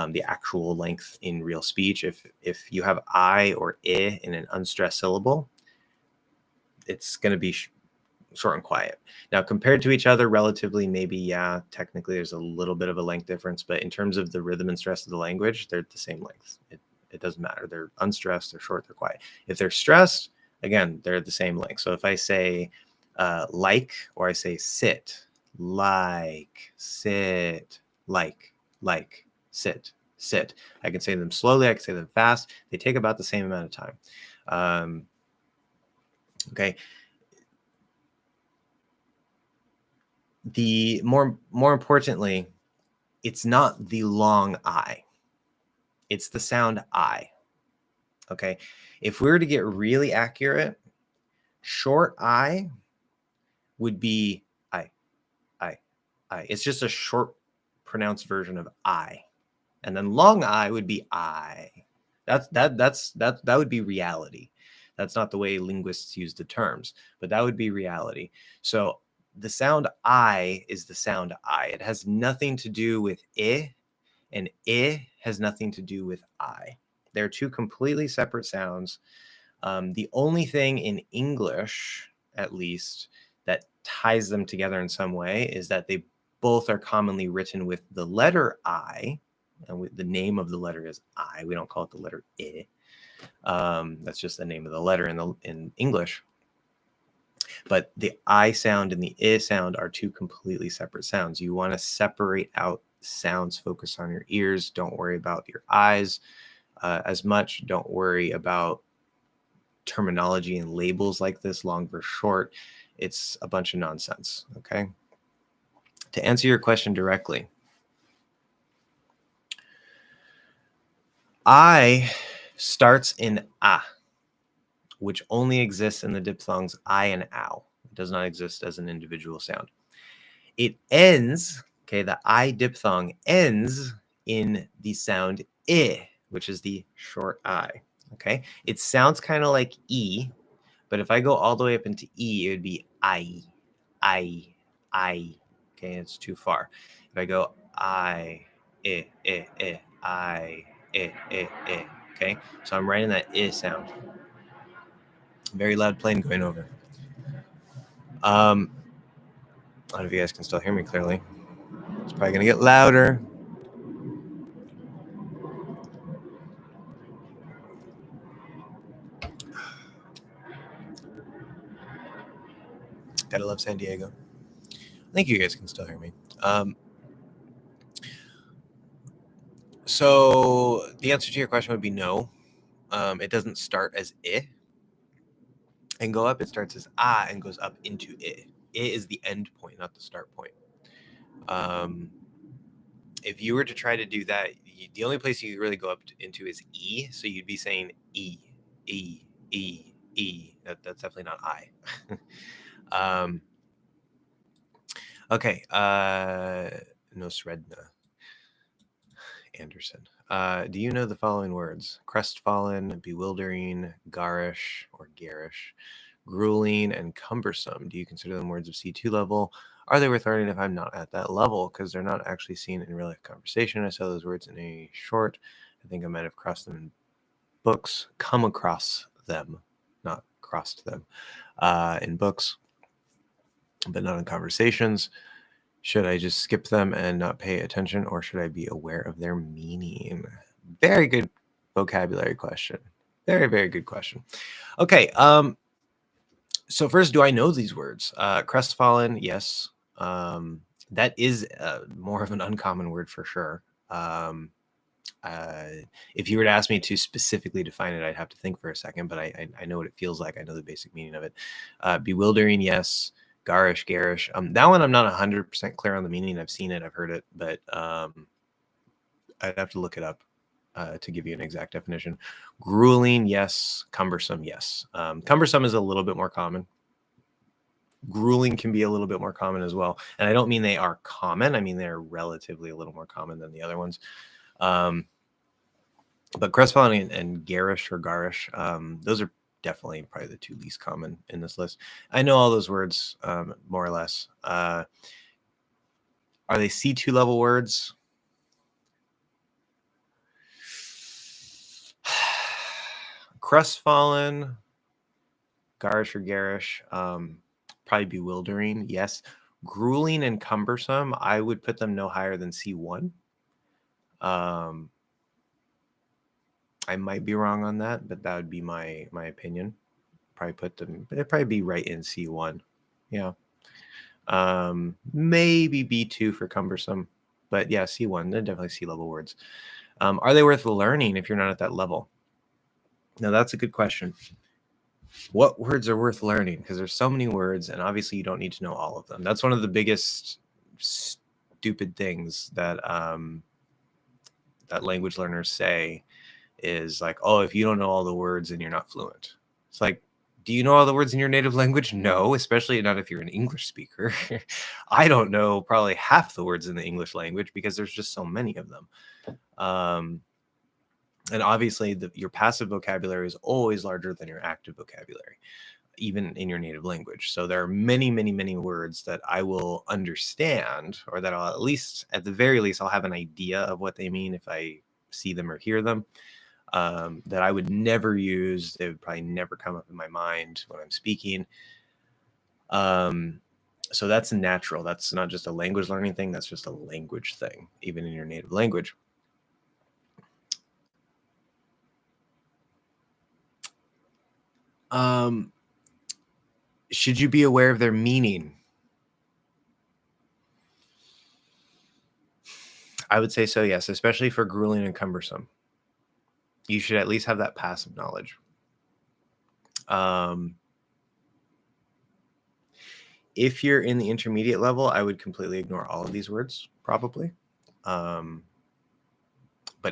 the actual length in real speech. If you have I or I in an unstressed syllable, it's going to be short and quiet. Now, compared to each other relatively, maybe, yeah, technically there's a little bit of a length difference, but in terms of the rhythm and stress of the language, they're the same length. It doesn't matter. They're unstressed, they're short, they're quiet. If they're stressed, again, they're the same length. So if I say like, or I say sit, like, sit, like, sit, sit. I can say them slowly, I can say them fast. They take about the same amount of time. Okay. The more importantly, it's not the long I. It's the sound I. Okay. If we were to get really accurate, short I would be I. It's just a short pronounced version of I. And then long I would be I. That would be reality. That's not the way linguists use the terms, but that would be reality. So the sound I is the sound I. It has nothing to do with I, and I has nothing to do with I. They're two completely separate sounds. The only thing in English, at least, that ties them together in some way is that they both are commonly written with the letter I, and the name of the letter is I. We don't call it the letter I. That's just the name of the letter in English. But the I sound and the I sound are two completely separate sounds. You want to separate out sounds, focus on your ears. Don't worry about your eyes as much. Don't worry about terminology and labels like this, long versus short. It's a bunch of nonsense, okay? To answer your question directly, I starts in A, which only exists in the diphthongs I and ow. It does not exist as an individual sound. It ends, okay, the I diphthong ends in the sound I, which is the short I, okay? It sounds kind of like E, but if I go all the way up into E, it would be I. Okay, it's too far. If I go I, okay? So I'm writing that I sound. Very loud plane going over. I don't know if you guys can still hear me clearly. It's probably going to get louder. Gotta love San Diego. I think you guys can still hear me. So the answer to your question would be no. It doesn't start as I and go up. It starts as ah and goes up into I. I is the end point, not the start point. If you were to try to do that, the only place you really go up into is E. So you'd be saying E, E, E, E. That's definitely not I. Okay. No Sredna. Anderson. Do you know the following words? Crestfallen, bewildering, garish or garish, grueling, and cumbersome. Do you consider them words of C2 level? Are they worth learning if I'm not at that level? Because they're not actually seen in real life conversation. I saw those words in a short. I think I might have crossed them in books, come across them, not crossed them in books, but not in conversations. Should I just skip them and not pay attention, or should I be aware of their meaning? Very good vocabulary question. Very, very good question. Okay. So first, do I know these words? Crestfallen, yes. That is more of an uncommon word for sure. If you were to ask me to specifically define it, I'd have to think for a second, but I know what it feels like. I know the basic meaning of it. Bewildering, yes. Garish. That one I'm not 100% clear on the meaning. I've seen it, I've heard it, but I'd have to look it up to give you an exact definition. Grueling, yes. Cumbersome, yes. Cumbersome is a little bit more common. Grueling can be a little bit more common as well. And I don't mean they are common. I mean they're relatively a little more common than the other ones. But crestfallen and garish or garish, those are definitely probably the two least common in this list. I know all those words more or less. Are they C2 level words? Crestfallen, garish or garish, probably bewildering, yes. Grueling and cumbersome, I would put them no higher than C1. I might be wrong on that, but that would be my opinion. Probably put them, it'd probably be right in C1. Yeah. Maybe B2 for cumbersome, but yeah, C1, they're definitely C-level words. Are they worth learning if you're not at that level? Now that's a good question. What words are worth learning? Because there's so many words, and obviously you don't need to know all of them. That's one of the biggest stupid things that that language learners say is like, oh, if you don't know all the words, then you're not fluent. It's like, do you know all the words in your native language? No, especially not if you're an English speaker. I don't know probably half the words in the English language because there's just so many of them. And obviously your passive vocabulary is always larger than your active vocabulary, even in your native language. So there are many, many, many words that I will understand, or that I'll at the very least, I'll have an idea of what they mean if I see them or hear them, that I would never use. They would probably never come up in my mind when I'm speaking. So that's natural. That's not just a language learning thing. That's just a language thing, even in your native language. Should you be aware of their meaning? I would say so, yes, especially for grueling and cumbersome. You should at least have that passive knowledge. If you're in the intermediate level, I would completely ignore all of these words, probably. But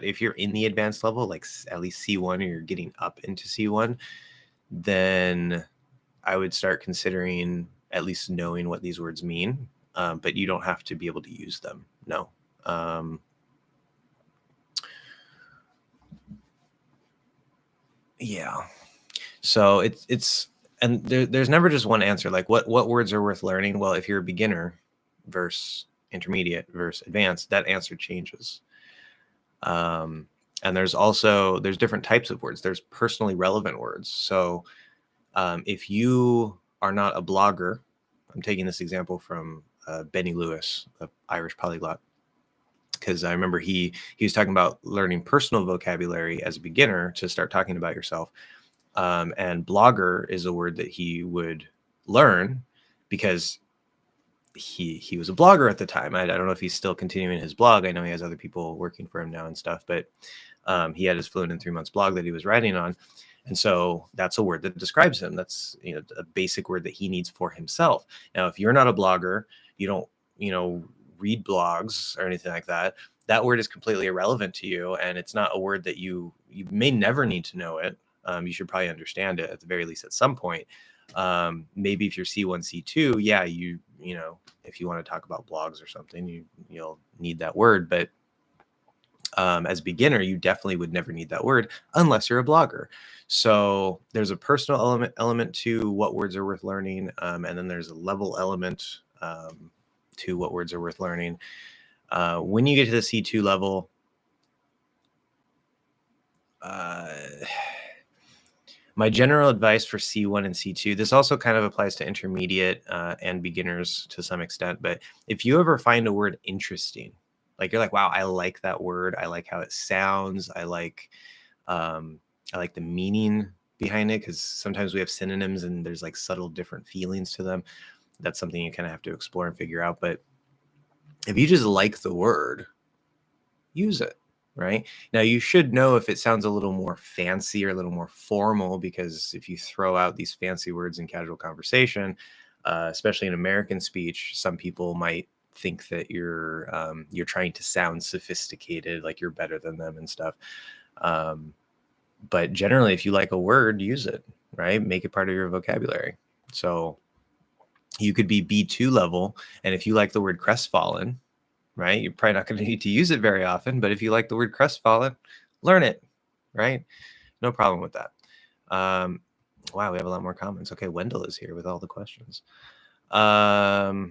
if you're in the advanced level, like at least C1, or you're getting up into C1, then I would start considering at least knowing what these words mean. But you don't have to be able to use them. No. Yeah. So it's and there's never just one answer. Like what words are worth learning? Well, if you're a beginner versus intermediate versus advanced, that answer changes. And there's different types of words. There's personally relevant words. So if you are not a blogger, I'm taking this example from Benny Lewis, the Irish polyglot, because I remember he was talking about learning personal vocabulary as a beginner to start talking about yourself. And blogger is a word that he would learn because he was a blogger at the time. I don't know if he's still continuing his blog. I know he has other people working for him now and stuff, but he had his Fluent in 3 Months blog that he was writing on. And so that's a word that describes him. That's, a basic word that he needs for himself. Now, if you're not a blogger, you don't, read blogs or anything like that, that word is completely irrelevant to you. And it's not a word that you may never need to know it. You should probably understand it at the very least at some point. Maybe if you're C1, C2, yeah, if you want to talk about blogs or something, you'll need that word. But as a beginner, you definitely would never need that word unless you're a blogger. So there's a personal element to what words are worth learning, and then there's a level element to what words are worth learning. When you get to the C2 level, my general advice for C1 and C2, this also kind of applies to intermediate and beginners to some extent, but if you ever find a word interesting, like you're like, wow, I like that word, I like how it sounds, I like the meaning behind it, because sometimes we have synonyms and there's like subtle different feelings to them. That's something you kind of have to explore and figure out. But if you just like the word, use it. Right now, you should know if it sounds a little more fancy or a little more formal, because if you throw out these fancy words in casual conversation, especially in American speech, some people might think that you're trying to sound sophisticated, like you're better than them and stuff. But generally, if you like a word, use it, right? Make it part of your vocabulary. So you could be B2 level, and if you like the word crestfallen, right? You're probably not going to need to use it very often, but if you like the word crestfallen, learn it, right? No problem with that. Wow, we have a lot more comments. Okay, Wendell is here with all the questions. So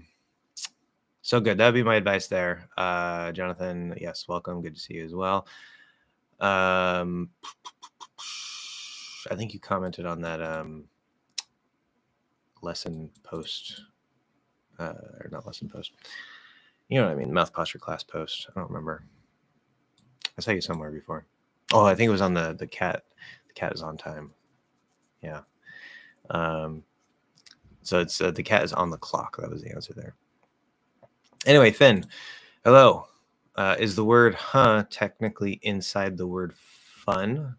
good. That'd be my advice there. Jonathan, yes, welcome. Good to see you as well. I think you commented on that lesson post, or not lesson post. You know what I mean? Mouth posture class post. I don't remember. I saw you somewhere before. Oh, I think it was on the cat. The cat is on time. Yeah. So it's the cat is on the clock. That was the answer there. Anyway, Finn, hello. Is the word huh technically inside the word fun?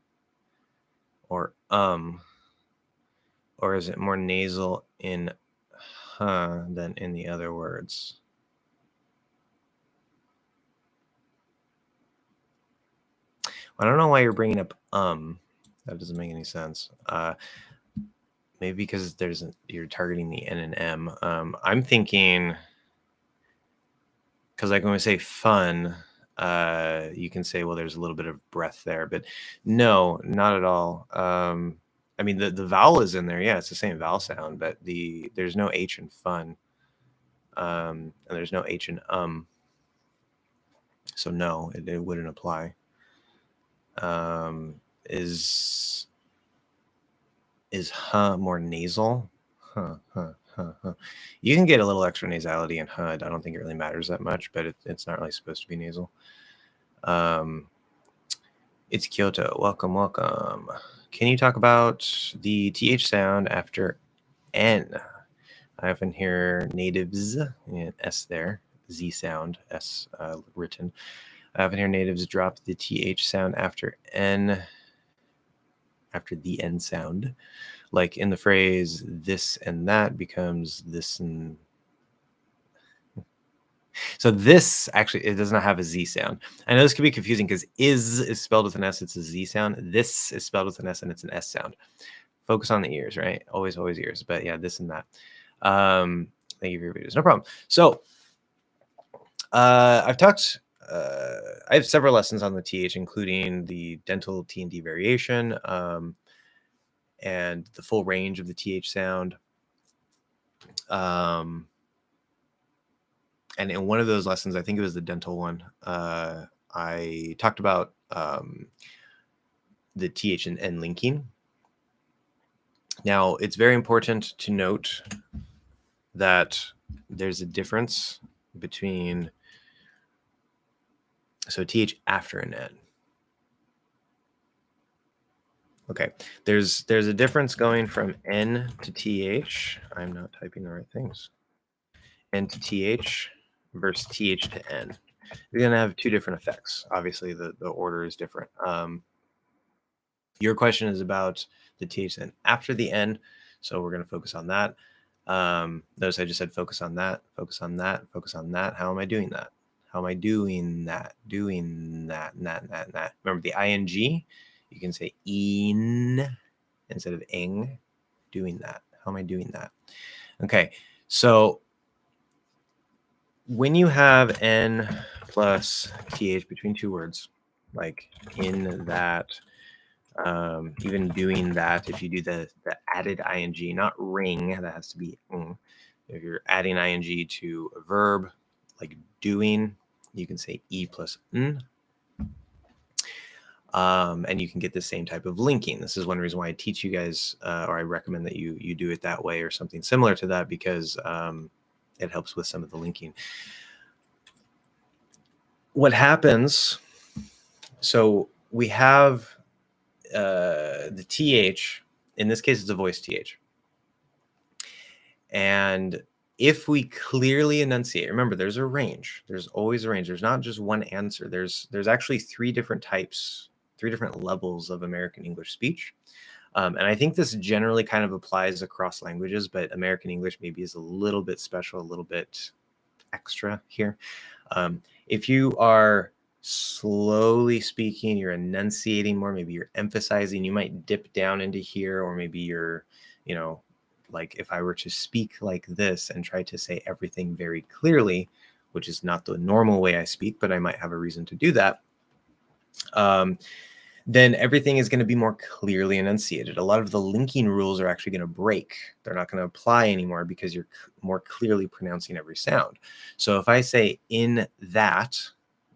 Or is it more nasal in huh than in the other words? I don't know why you're bringing up that doesn't make any sense. Maybe because you're targeting the N and M. I'm thinking, because like when we say fun, you can say, well, there's a little bit of breath there, but no, not at all. I mean, the vowel is in there. Yeah, it's the same vowel sound, but there's no H in fun. And there's no H in so no, it wouldn't apply. Is huh more nasal? Huh. You can get a little extra nasality in HUD. I don't think it really matters that much, but it's not really supposed to be nasal. It's Kyoto. Welcome, welcome. Can you talk about the TH sound after N? I often hear natives, S there, Z sound, S written. I often hear natives drop the TH sound after N, after the N sound. Like in the phrase, this and that becomes this and... So this actually, it does not have a Z sound. I know this can be confusing because is spelled with an S, it's a Z sound. This is spelled with an S and it's an S sound. Focus on the ears, right? Always, always ears. But yeah, this and that. Thank you for your videos. No problem. So I've talked, I have several lessons on the TH, including the dental T and D variation and the full range of the TH sound. And in one of those lessons, I think it was the dental one, I talked about the TH and N linking. Now, it's very important to note that there's a difference between, so TH after an N. Okay, there's a difference going from N to TH. I'm not typing the right things. N to TH versus TH to N. You're going to have two different effects. Obviously, the order is different. Your question is about the TH and after the N, so we're going to focus on that. Notice I just said focus on that, focus on that, focus on that. How am I doing that? How am I doing that? Doing that, that. Remember the ing, you can say in instead of ing. Doing that. How am I doing that? Okay, so when you have N plus TH between two words, like in that, even doing that, if you do the added ing, not ring, that has to be ng. If you're adding ing to a verb like doing, you can say e plus n. And you can get the same type of linking. This is one reason why I teach you guys, or I recommend that you do it that way or something similar to that, because it helps with some of the linking. What happens, so we have the TH, in this case, it's a voice TH. And if we clearly enunciate, remember, there's a range. There's always a range. There's not just one answer. There's actually three different types, three different levels of American English speech. And I think this generally kind of applies across languages, but American English maybe is a little bit special, a little bit extra here. If you are slowly speaking, you're enunciating more, maybe you're emphasizing, you might dip down into here, or maybe you're, you know, like if I were to speak like this and try to say everything very clearly, which is not the normal way I speak, but I might have a reason to do that, then everything is going to be more clearly enunciated. A lot of the linking rules are actually going to break. They're not going to apply anymore because you're more clearly pronouncing every sound. So if I say in that,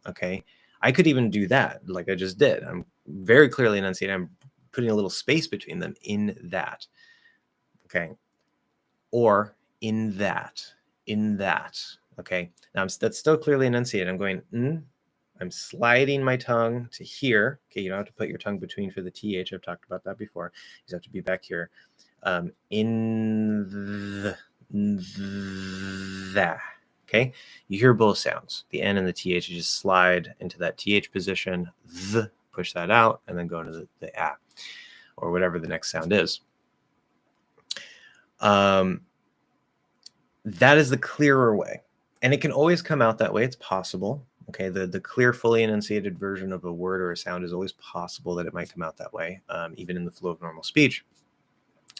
okay, I could even do that like I just did. I'm very clearly enunciating. I'm putting a little space between them, in that. Okay. Or in that, okay. Now that's still clearly enunciated. I'm going, I'm sliding my tongue to here. Okay, you don't have to put your tongue between for the TH. I've talked about that before. You just have to be back here. In that. Okay, you hear both sounds. The N and the TH, you just slide into that TH position, push that out, and then go into the A, or whatever the next sound is. That is the clearer way. And it can always come out that way. It's possible. Okay, the clear, fully enunciated version of a word or a sound is always possible that it might come out that way, even in the flow of normal speech.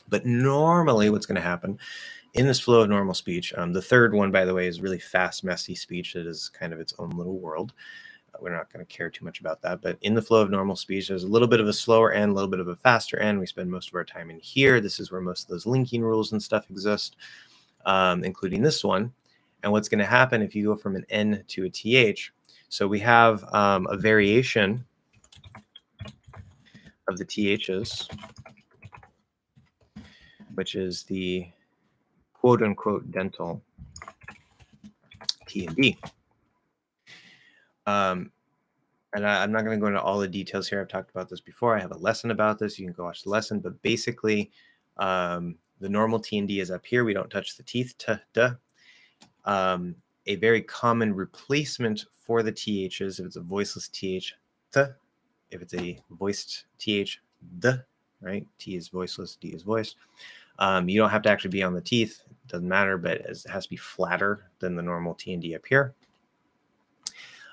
But normally what's going to happen in this flow of normal speech, the third one, by the way, is really fast, messy speech that is kind of its own little world. We're not going to care too much about that. But in the flow of normal speech, there's a little bit of a slower end, a little bit of a faster end. We spend most of our time in here. This is where most of those linking rules and stuff exist, including this one. And what's going to happen if you go from an N to a TH? So we have a variation of the THs, which is the quote unquote dental T and D. And I'm not going to go into all the details here. I've talked about this before. I have a lesson about this. You can go watch the lesson. But basically, the normal T and D is up here. We don't touch the teeth. T, D. A very common replacement for the THs, if it's a voiceless TH, T. If it's a voiced TH, D. Right? T is voiceless, D is voiced. You don't have to actually be on the teeth. It doesn't matter, but it has to be flatter than the normal T and D up here.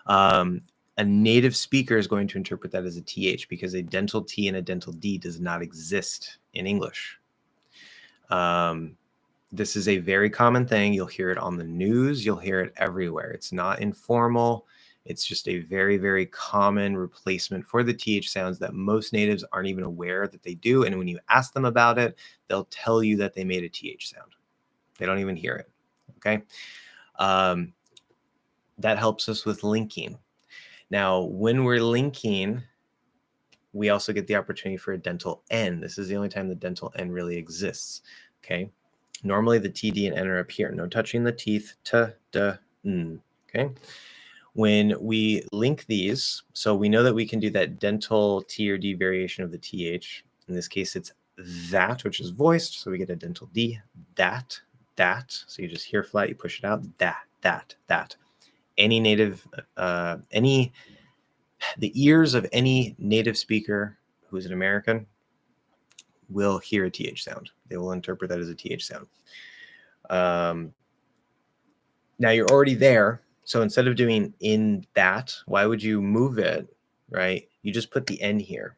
A native speaker is going to interpret that as a TH because a dental T and a dental D does not exist in English. This is a very common thing. You'll hear it on the news. You'll hear it everywhere. It's not informal. It's just a very, very common replacement for the TH sounds that most natives aren't even aware that they do. And when you ask them about it, they'll tell you that they made a TH sound. They don't even hear it. Okay. That helps us with linking. Now, when we're linking, we also get the opportunity for a dental N. This is the only time the dental N really exists. Okay. Normally the T, D, and N are up here. No touching the teeth. T, D, N. Okay. When we link these, so we know that we can do that dental T or D variation of the TH. In this case, it's that, which is voiced. So we get a dental D, that. So you just hear flat, you push it out, that. Any native, the ears of any native speaker who is an American will hear a TH sound. They will interpret that as a TH sound. Now you're already there. So instead of doing in that, why would you move it, right? You just put the N here.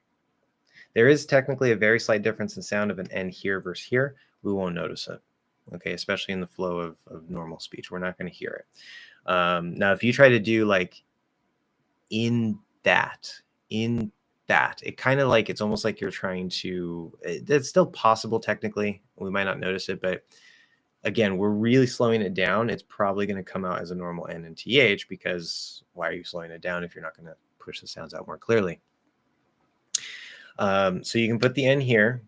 There is technically a very slight difference in sound of an N here versus here. We won't notice it, okay? Especially in the flow of normal speech. We're not going to hear it. Now, if you try to do like in that, it kind of like, it's almost like you're trying to, it's still possible technically. We might not notice it, but again, we're really slowing it down. It's probably going to come out as a normal N and TH because why are you slowing it down if you're not going to push the sounds out more clearly? So you can put the N here.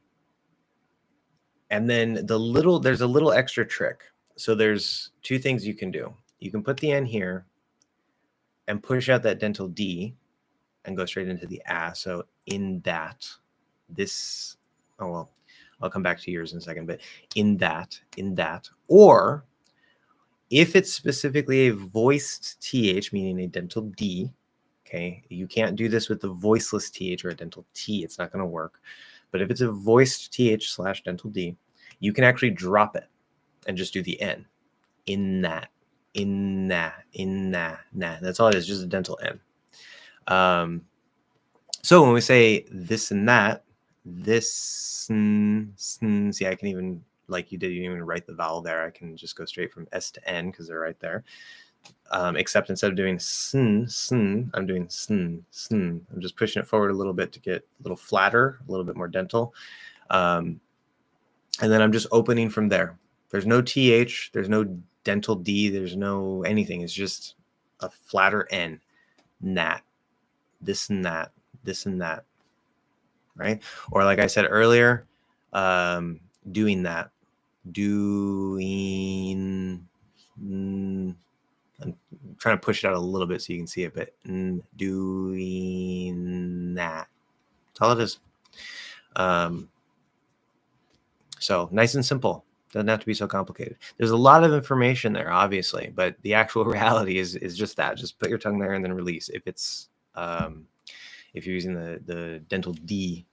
And then there's a little extra trick. So there's two things you can do. You can put the N here and push out that dental D and go straight into the A. So in that, this, oh, well, I'll come back to yours in a second, but in that, or if it's specifically a voiced TH, meaning a dental D, okay, you can't do this with the voiceless TH or a dental T. It's not going to work. But if it's a voiced TH / dental D, you can actually drop it and just do the N. In that. That's all it is, just a dental N. So when we say this and that, this, see, I can even, like you did, you didn't even write the vowel there. I can just go straight from S to N because they're right there. Except instead of doing sn, I'm doing sn. I'm just pushing it forward a little bit to get a little flatter, a little bit more dental. And then I'm just opening from there. There's no TH, there's no dental D, there's no anything. It's just a flatter N. Nat. This and that. This and that. Right? Or like I said earlier, doing that. Doing. I'm trying to push it out a little bit so you can see it, but doing that. That's all it is. So nice and simple. Doesn't have to be so complicated. There's a lot of information there, obviously, but the actual reality is just that. Just put your tongue there and then release. If it's if you're using the dental D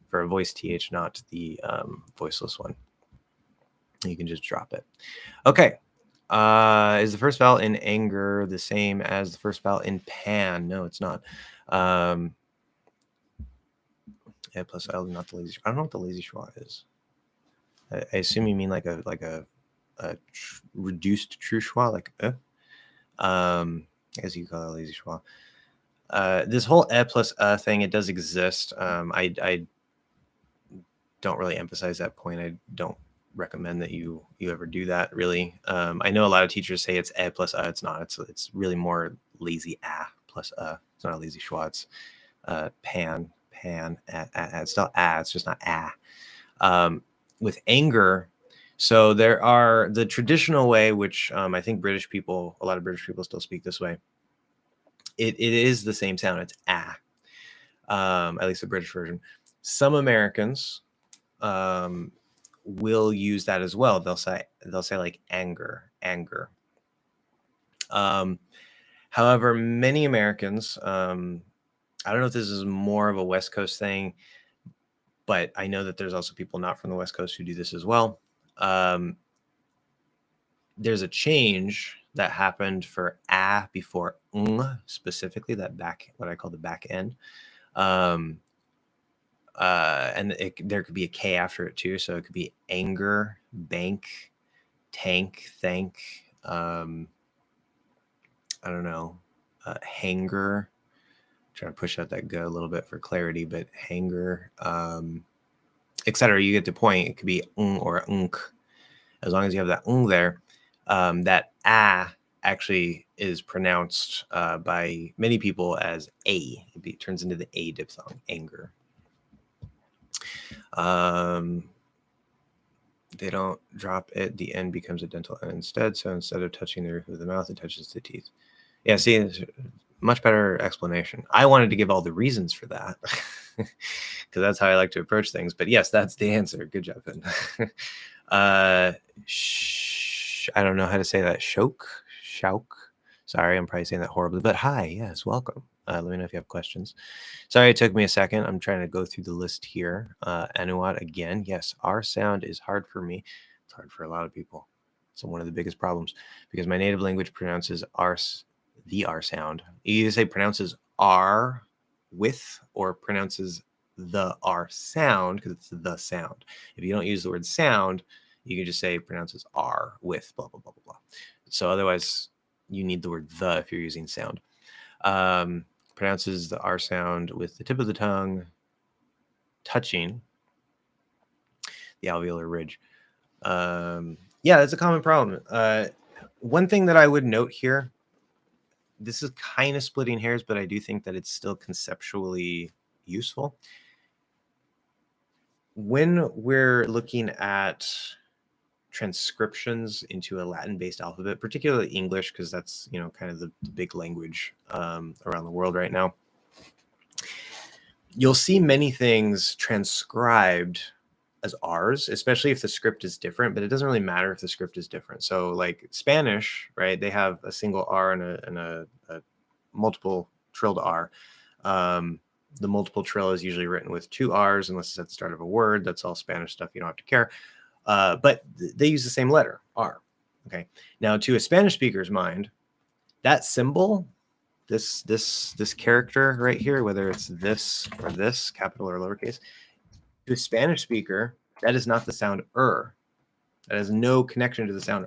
for a voice TH, not the voiceless one, you can just drop it. Okay. Is the first vowel in anger the same as the first vowel in pan? No, it's not. Yeah, plus L, not the lazy. I don't know what the lazy schwa is. I assume you mean like a reduced true schwa, like as you call it, lazy schwa. This whole plus thing, it does exist. I don't really emphasize that point. I don't recommend that you ever do that, really. I know a lot of teachers say it's plus it's not. It's really more lazy plus It's not a lazy schwa. It's pan. It's still it's just not . With anger, So there are the traditional way, which I think a lot of British people still speak this way. It is the same sound. It's ah, at least the British version. Some Americans will use that as well. They'll say like anger. However, many Americans, I don't know if this is more of a West Coast thing, but I know that there's also people not from the West Coast who do this as well. There's a change that happened for ah before specifically, that back, what I call the back end. And there could be a K after it too. So it could be anger, bank, tank, thank. I don't know, hanger. Trying to push out that go a little bit for clarity, but hanger, etc. You get the point. It could be or unk. As long as you have that there, that ah actually is pronounced by many people as a. It turns into the a diphthong, anger. They don't drop it. The end becomes a dental N instead. So instead of touching the roof of the mouth, it touches the teeth. Yeah, see, it's much better explanation. I wanted to give all the reasons for that because that's how I like to approach things. But yes, that's the answer. Good job, Ben. I don't know how to say that. Shouk. Sorry, I'm probably saying that horribly. But hi, yes, welcome. Let me know if you have questions. Sorry, it took me a second. I'm trying to go through the list here. Anuat again. Yes, R sound is hard for me. It's hard for a lot of people. It's one of the biggest problems because my native language pronounces the R sound. You either say pronounces R with or pronounces the R sound because it's the sound. If you don't use the word sound, you can just say pronounces R with blah, blah, blah, blah, blah. So otherwise, you need the word the if you're using sound. Pronounces the R sound with the tip of the tongue touching the alveolar ridge. Yeah, that's a common problem. One thing that I would note here, this is kind of splitting hairs, but I do think that it's still conceptually useful. When we're looking at transcriptions into a Latin-based alphabet, particularly English, because that's, kind of the big language around the world right now, you'll see many things transcribed as R's, especially if the script is different, but it doesn't really matter if the script is different. So like Spanish, right, they have a single R and a multiple trilled R. The multiple trill is usually written with 2 R's unless it's at the start of a word. That's all Spanish stuff. You don't have to care. But they use the same letter, R. Okay. Now, to a Spanish speaker's mind, that symbol, this character right here, whether it's this or this, capital or lowercase, to a Spanish speaker, that is not the sound That has no connection to the sound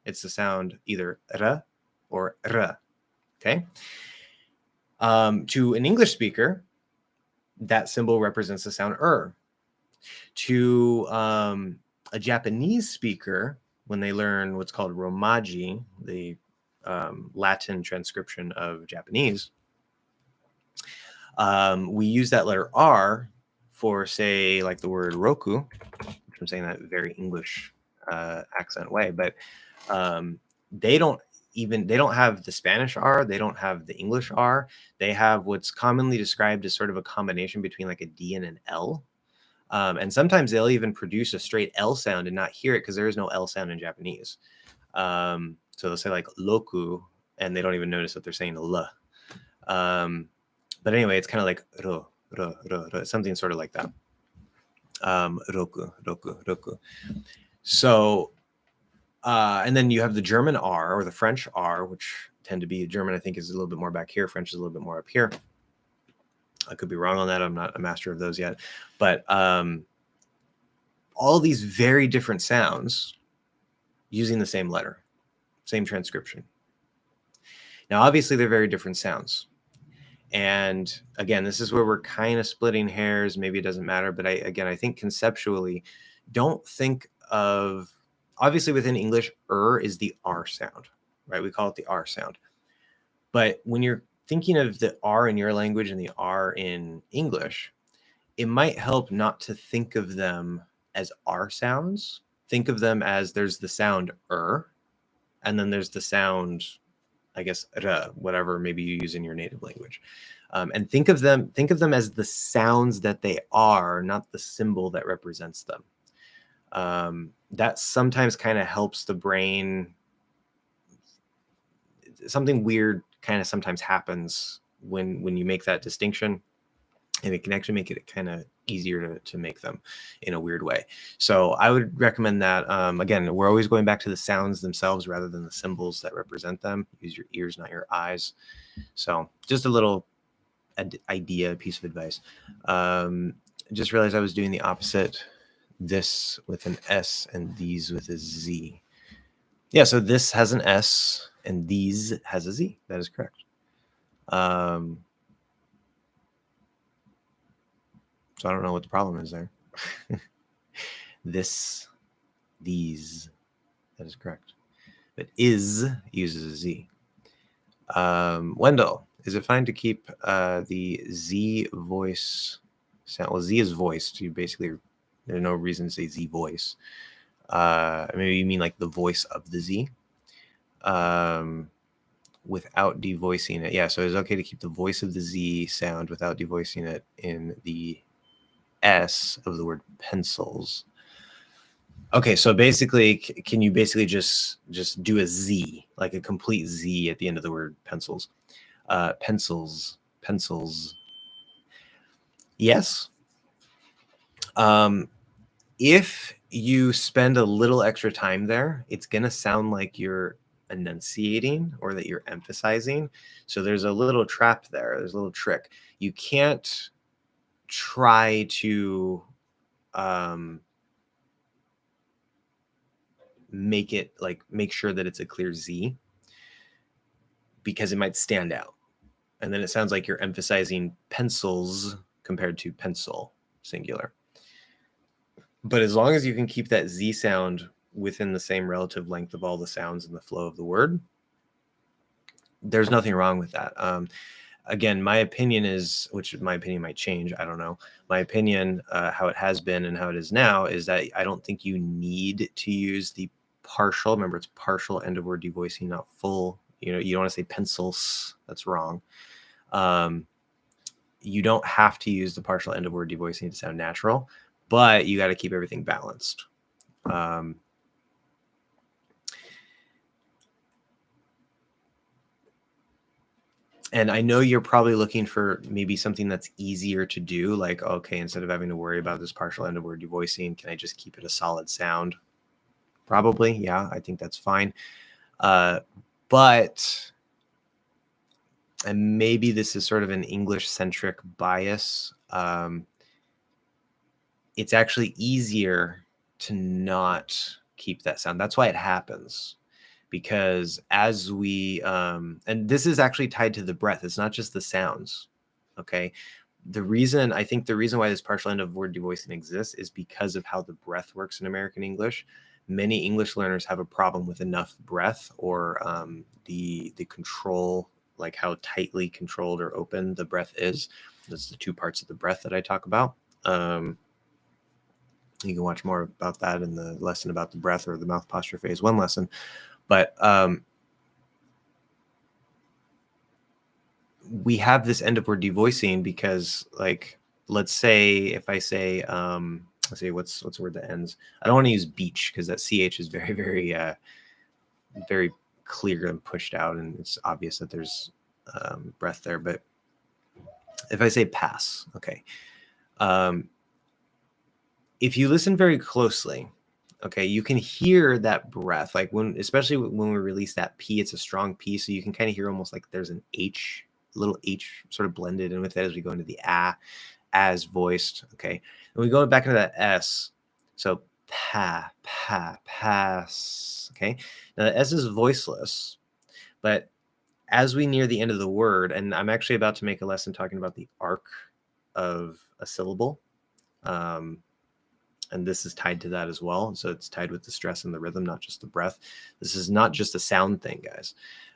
It's the sound either r or r. Okay. To an English speaker, that symbol represents the sound To a Japanese speaker, when they learn what's called Romaji, the Latin transcription of Japanese, we use that letter R for, say, like the word roku, which I'm saying that very English accent way, but they don't have the Spanish R, they don't have the English R. They have what's commonly described as sort of a combination between like a D and an L. And sometimes they'll even produce a straight L sound and not hear it because there is no L sound in Japanese. So they'll say like loku, and they don't even notice that they're saying L. But anyway, it's kind of like ro, something sort of like that. Roku. So, and then you have the German R or the French R, which tend to be German, I think, is a little bit more back here. French is a little bit more up here. I could be wrong on that. I'm not a master of those yet. But all these very different sounds using the same letter, same transcription. Now, obviously, they're very different sounds. And again, this is where we're kind of splitting hairs. Maybe it doesn't matter. But I think conceptually, don't think of, obviously within English, is the R sound, right? We call it the R sound. But when you're thinking of the R in your language and the R in English, it might help not to think of them as R sounds. think of them as there's the sound and then there's the sound, I guess, whatever maybe you use in your native language. And think of them as the sounds that they are, not the symbol that represents them. That sometimes kind of helps the brain. Something weird kind of sometimes happens when you make that distinction, and it can actually make it kind of easier to make them in a weird way. So I would recommend that. Again, we're always going back to the sounds themselves rather than the symbols that represent them. Use your ears, not your eyes. So just a little idea, piece of advice. Just realized I was doing the opposite. This with an S and these with a Z. Yeah, so this has an S and these has a Z. That is correct. So I don't know what the problem is there. This, these, that is correct. But is uses a Z. Wendell, is it fine to keep the Z voice sound? Well, Z is voiced. You basically, there's no reason to say Z voice. Maybe you mean like the voice of the Z without devoicing it. Yeah, so it's okay to keep the voice of the Z sound without devoicing it in the S of the word pencils. Okay, so basically, can you basically just do a Z, like a complete Z at the end of the word pencils? Pencils. Yes. If you spend a little extra time there, it's going to sound like you're enunciating or that you're emphasizing. So there's a little trap there. There's a little trick. You can't try to make sure that it's a clear Z, because it might stand out. And then it sounds like you're emphasizing pencils compared to pencil, singular. But as long as you can keep that Z sound within the same relative length of all the sounds in the flow of the word, there's nothing wrong with that. Again, my opinion is, which my opinion might change, I don't know. My opinion, how it has been and how it is now, is that I don't think you need to use the partial. Remember, it's partial end of word devoicing, not full. You don't want to say pencils. That's wrong. You don't have to use the partial end of word devoicing to sound natural, but you got to keep everything balanced. And I know you're probably looking for maybe something that's easier to do, like, okay, instead of having to worry about this partial end of word devoicing, can I just keep it a solid sound? Probably, yeah, I think that's fine. But, and maybe this is sort of an English-centric bias, it's actually easier to not keep that sound. That's why it happens. Because as we, and this is actually tied to the breath. It's not just the sounds, okay? I think the reason why this partial end of word devoicing exists is because of how the breath works in American English. Many English learners have a problem with enough breath, or the control, like how tightly controlled or open the breath is. That's the two parts of the breath that I talk about. You can watch more about that in the lesson about the breath, or the mouth posture phase 1 lesson. But we have this end of word devoicing because, like, let's say if I say, let's say what's a word that ends. I don't want to use beach because that CH is very, very, very clear and pushed out, and it's obvious that there's breath there. But if I say pass, okay. If you listen very closely, okay, you can hear that breath, like especially when we release that P, it's a strong P, so you can kind of hear almost like there's an H, little H sort of blended in with it as we go into the as voiced, okay. And we go back into that S, so pass, okay. Now the S is voiceless, but as we near the end of the word, and I'm actually about to make a lesson talking about the arc of a syllable, and this is tied to that as well. So it's tied with the stress and the rhythm, not just the breath. This is not just a sound thing, guys.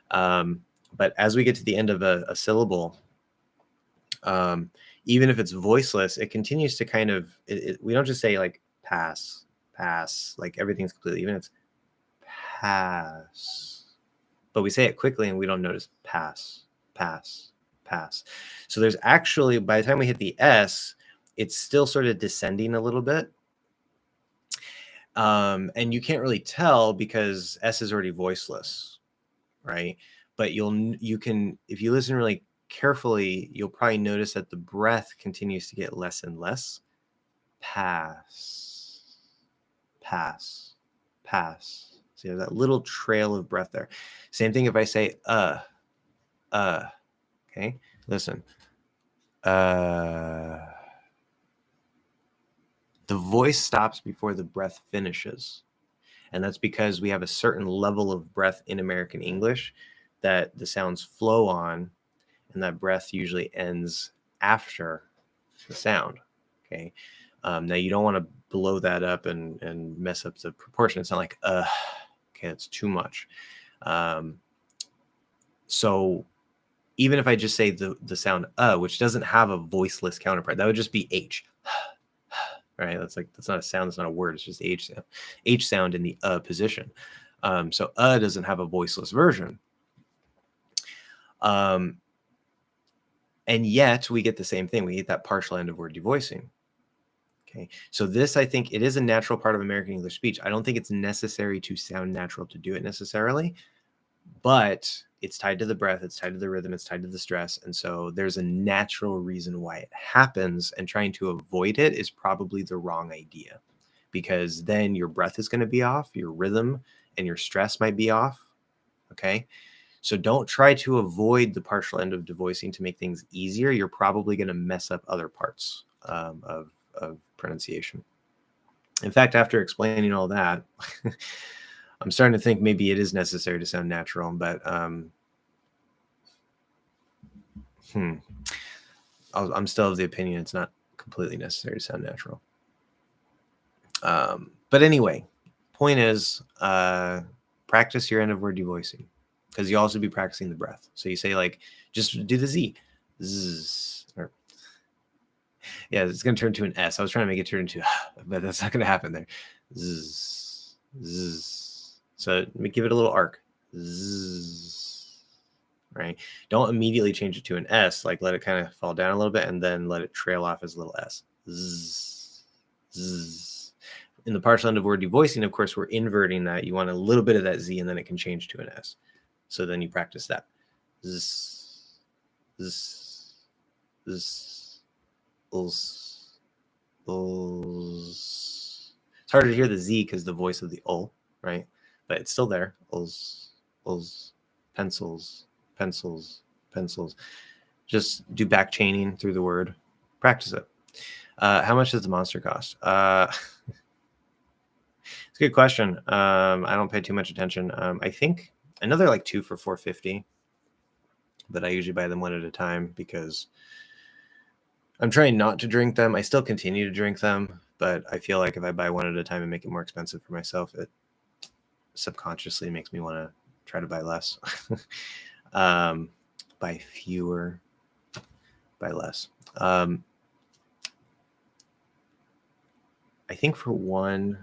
But as we get to the end of a syllable, even if it's voiceless, it continues to kind of, we don't just say like pass, pass. Like everything's completely even. It's pass. But we say it quickly and we don't notice pass, pass, pass. So there's actually, by the time we hit the S, it's still sort of descending a little bit. And you can't really tell because S is already voiceless, right? But you can, if you listen really carefully, you'll probably notice that the breath continues to get less and less. Pass, pass, pass. See, there's that little trail of breath there. Same thing if I say okay, listen. The voice stops before the breath finishes. And that's because we have a certain level of breath in American English that the sounds flow on, and that breath usually ends after the sound. Okay. Now you don't want to blow that up and mess up the proportion. It's not like okay, that's too much. So even if I just say the sound which doesn't have a voiceless counterpart, that would just be H. Right? That's not a sound, that's not a word, it's just H sound. H sound in the position. So doesn't have a voiceless version. And yet we get the same thing. We get that partial end of word devoicing. Okay. So this, I think it is a natural part of American English speech. I don't think it's necessary to sound natural to do it necessarily, but it's tied to the breath, it's tied to the rhythm, it's tied to the stress. And so there's a natural reason why it happens, and trying to avoid it is probably the wrong idea, because then your breath is going to be off, your rhythm and your stress might be off. Okay. So don't try to avoid the partial end of devoicing to make things easier. You're probably going to mess up other parts of pronunciation. In fact, after explaining all that, I'm starting to think maybe it is necessary to sound natural, but I'm still of the opinion it's not completely necessary to sound natural. But anyway, point is, practice your end of word devoicing, because you'll also be practicing the breath. So you say, like, just do the Z. Zzz, or, yeah, it's going to turn to an S. I was trying to make it turn into, but that's not going to happen there. Zzz, zzz. So give it a little arc. Zzz, right? Don't immediately change it to an S. Like, let it kind of fall down a little bit and then let it trail off as a little S. Zzz, zzz. In the partial end of word devoicing, of course, we're inverting that. You want a little bit of that Z, and then it can change to an S. So then you practice that. Zzz, zzz, zzz, zzz, zzz. It's harder to hear the Z because the voice of the ul, right? But it's still there. Ulls, ulls, pencils, pencils, pencils. Just do back chaining through the word. Practice it. How much does the monster cost? It's a good question. I don't pay too much attention. I think another like 2 for $4.50, but I usually buy them one at a time because I'm trying not to drink them. I still continue to drink them, but I feel like if I buy one at a time and make it more expensive for myself, it subconsciously makes me want to try to buy less. Buy fewer, buy less. I think for one,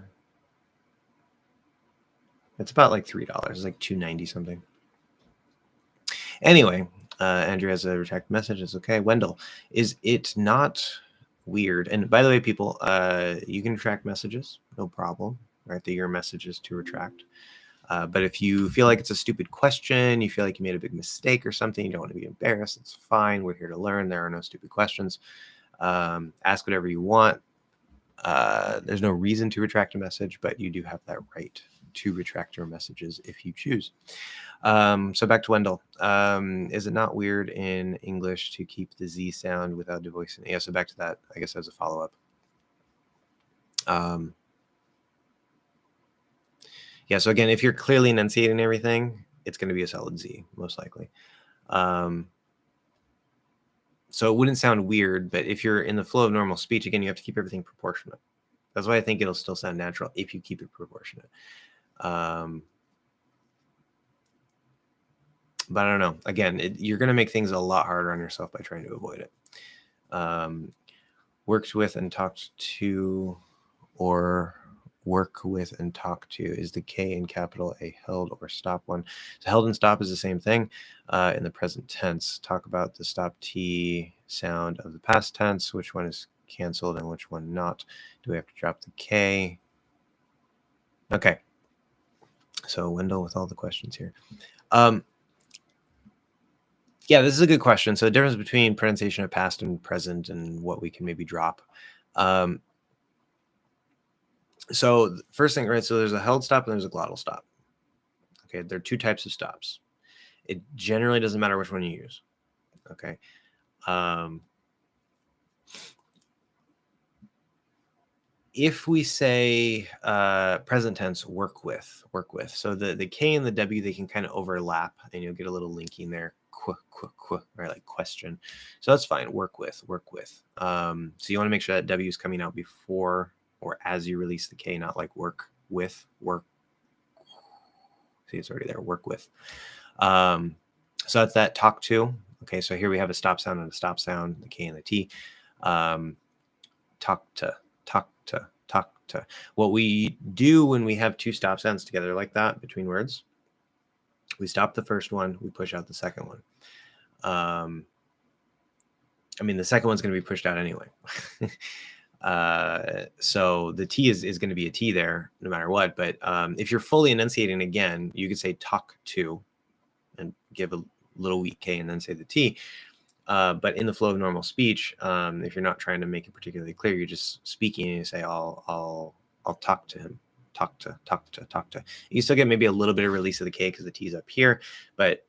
it's about like $3. It's like $2.90 something. Anyway, Andrew has a retract message. It's okay. Wendell, is it not weird? And by the way, people, you can retract messages, no problem. Right, they're your messages to retract. But if you feel like it's a stupid question, you feel like you made a big mistake or something, you don't want to be embarrassed, it's fine. We're here to learn. There are no stupid questions. Ask whatever you want. There's no reason to retract a message, but you do have that right to retract your messages if you choose. So back to Wendell. Is it not weird in English to keep the Z sound without devoicing? Yeah, so back to that, I guess, as a follow-up. Yeah, so again, if you're clearly enunciating everything, it's going to be a solid Z, most likely. So it wouldn't sound weird, but if you're in the flow of normal speech, again, you have to keep everything proportionate. That's why I think it'll still sound natural if you keep it proportionate. But I don't know. Again, you're going to make things a lot harder on yourself by trying to avoid it. Worked with and talked to or work with and talk to? Is the K in capital a held or stop one? So held and stop is the same thing in the present tense. Talk about the stop T sound of the past tense. Which one is canceled and which one not? Do we have to drop the K? Okay. So Wendell with all the questions here. Yeah, this is a good question. So the difference between pronunciation of past and present and what we can maybe drop. So first thing, right? So there's a held stop and there's a glottal stop. Okay, there are two types of stops. It generally doesn't matter which one you use. Okay. If we say present tense, work with. So the K and the W, they can kind of overlap and you'll get a little linking there. Right, like question. So that's fine. Work with. So you want to make sure that W is coming out before or as you release the K, not like work with, work. See, it's already there. Work with. So that's that. Talk to. Okay, so here we have a stop sound and a stop sound, the K and the T. Talk to. What we do when we have two stop sounds together like that between words, we stop the first one, we push out the second one. I mean, the second one's going to be pushed out anyway. So the T is going to be a T there no matter what. But if you're fully enunciating again, you could say talk to and give a little weak K and then say the T. But in the flow of normal speech, if you're not trying to make it particularly clear, you're just speaking and you say, I'll talk to him. Talk to. You still get maybe a little bit of release of the K because the T is up here, but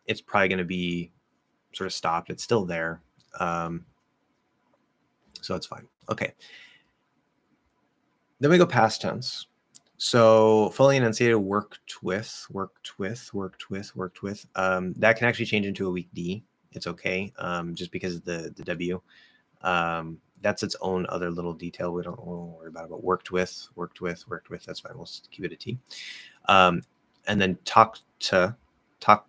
it's probably going to be sort of stopped. It's still there. So it's fine. Okay. Then we go past tense. So fully enunciated, worked with. That can actually change into a weak D. It's okay, just because of the W. That's its own other little detail we don't worry about. But worked with, that's fine. We'll keep it a T. And then talk to, not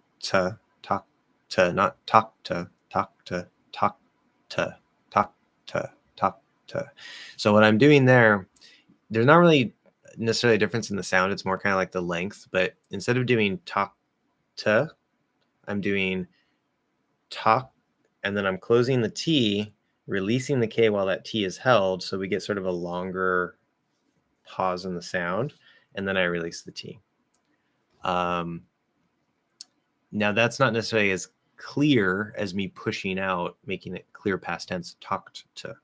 talk to. So what I'm doing there, there's not really necessarily a difference in the sound. It's more kind of like the length. But instead of doing talk to, I'm doing talk, and then I'm closing the T, releasing the K while that T is held. So we get sort of a longer pause in the sound, and then I release the T. Now that's not necessarily as clear as me pushing out, making it clear past tense, talked to.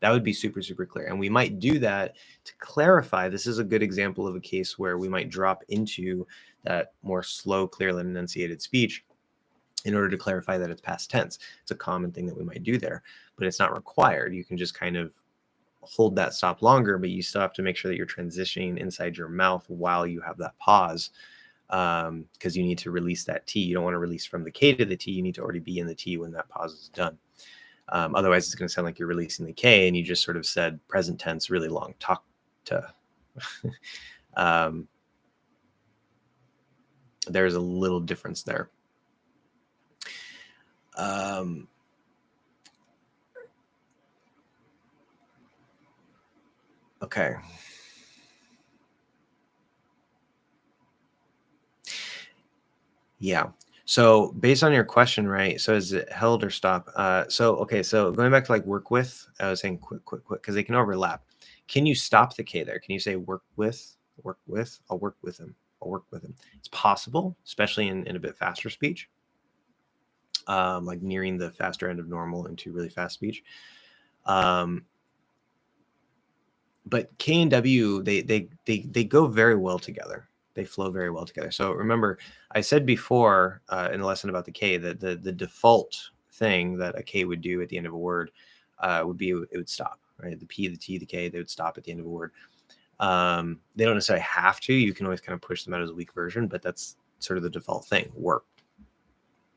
That would be super, super clear. And we might do that to clarify. This is a good example of a case where we might drop into that more slow, clearly enunciated speech in order to clarify that it's past tense. It's a common thing that we might do there, but it's not required. You can just kind of hold that stop longer, but you still have to make sure that you're transitioning inside your mouth while you have that pause, because you need to release that T. You don't want to release from the K to the T. You need to already be in the T when that pause is done. Otherwise, it's going to sound like you're releasing the K and you just sort of said present tense really long. Talk to. There's a little difference there. Okay. Yeah. So based on your question, right? So is it held or stop? Okay. So going back to like work with, I was saying quick, because they can overlap. Can you stop the K there? Can you say work with? I'll work with him. It's possible, especially in a bit faster speech, like nearing the faster end of normal into really fast speech. But K and W, they go very well together. They flow very well together. So remember, I said before in the lesson about the K that the default thing that a K would do at the end of a word would be it would stop, right? The P, the T, the K, they would stop at the end of a word. They don't necessarily have to. You can always kind of push them out as a weak version, but that's sort of the default thing. Work.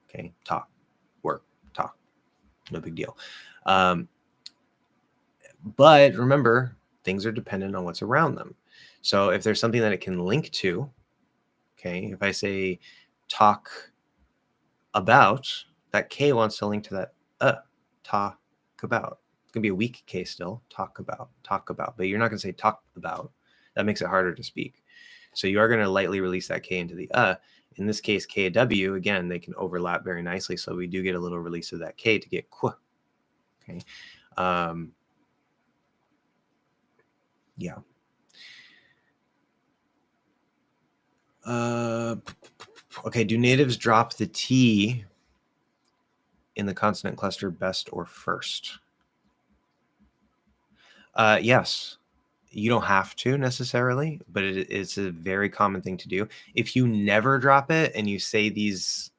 Okay, talk, work, talk. No big deal. But remember, things are dependent on what's around them. So if there's something that it can link to, okay, if I say talk about, that K wants to link to that talk about. It's going to be a weak K still. Talk about. But you're not going to say talk about. That makes it harder to speak. So you are going to lightly release that K into the In this case, K, W, again, they can overlap very nicely. So we do get a little release of that K to get qu. Okay. Yeah. Okay. Do natives drop the T in the consonant cluster best or first? Yes. You don't have to necessarily, but it's a very common thing to do. If you never drop it and you say these,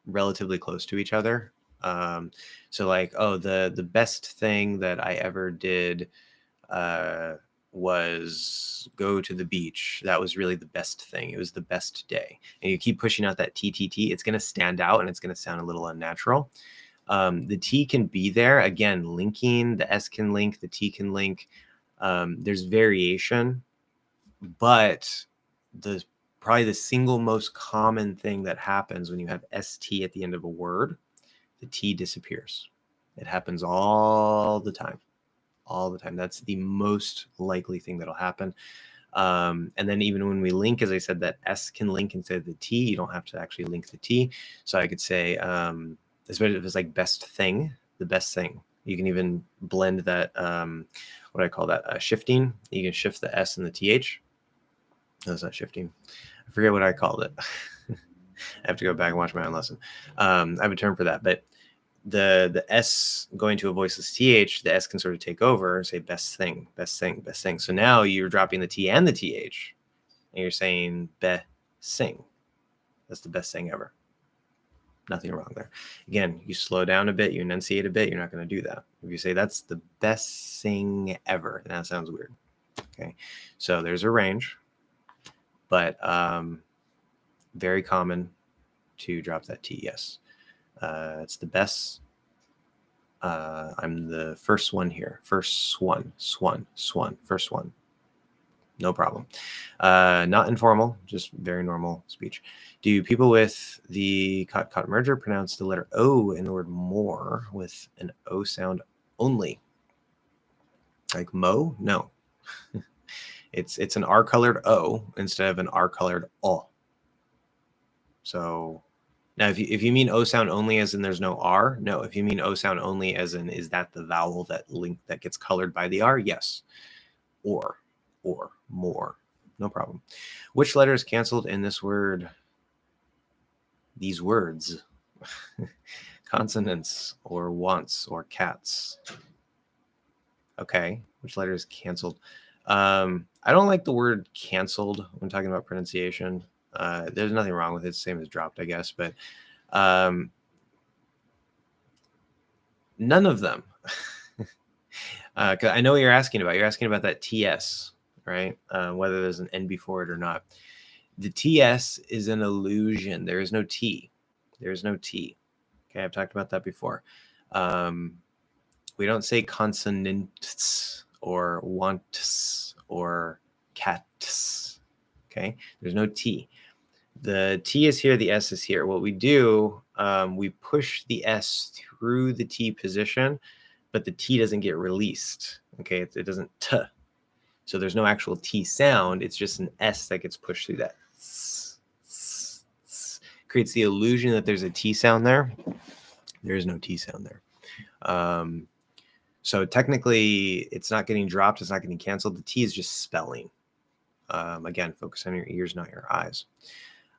relatively close to each other. So like, oh, the best thing that I ever did was go to the beach. That was really the best thing. It was the best day. And you keep pushing out that TTT, it's going to stand out and it's going to sound a little unnatural. The T can be there. Again, linking, the S can link, the T can link. There's variation, but probably the single most common thing that happens when you have ST at the end of a word, the T disappears. It happens all the time. All the time. That's the most likely thing that'll happen. And then even when we link, as I said, that S can link instead of the T. You don't have to actually link the T. So I could say, especially if it's like best thing, the best thing. You can even blend that, what do I call that? Shifting. You can shift the S and the TH. No, it's not shifting. I forget what I called it. I have to go back and watch my own lesson. I have a term for that, but the S going to a voiceless TH, the S can sort of take over and say best thing, best thing, best thing. So now you're dropping the T and the TH and you're saying sing. That's the best thing ever. Nothing wrong there. Again, you slow down a bit, you enunciate a bit, you're not going to do that. If you say that's the best thing ever, that sounds weird. Okay. So there's a range, but very common to drop that T. Yes. It's the best. I'm the first one here. First one. First one. No problem. Not informal, just very normal speech. Do people with the cut merger pronounce the letter O in the word more with an O sound only? Like mo? No. It's an R-colored O instead of an R-colored O. So now, if you mean O sound only as in there's no R, no. If you mean O sound only as in is that the vowel that gets colored by the R, yes. Or more, no problem. Which letter is canceled in this word? These words, consonants or wants or cats. Okay, which letter is canceled? I don't like the word canceled when talking about pronunciation. There's nothing wrong with it. It's the same as dropped, I guess, but none of them. 'Cause I know what you're asking about. You're asking about that TS, right? Whether there's an N before it or not. The TS is an illusion. There is no T. There is no T. Okay, I've talked about that before. We don't say consonants or wants or cats. Okay, there's no T. The T is here, the S is here. What we do, we push the S through the T position, but the T doesn't get released. Okay, it doesn't T. So there's no actual T sound. It's just an S that gets pushed through that. Creates the illusion that there's a T sound there. There is no T sound there. So technically, it's not getting dropped. It's not getting canceled. The T is just spelling. Again, focus on your ears, not your eyes.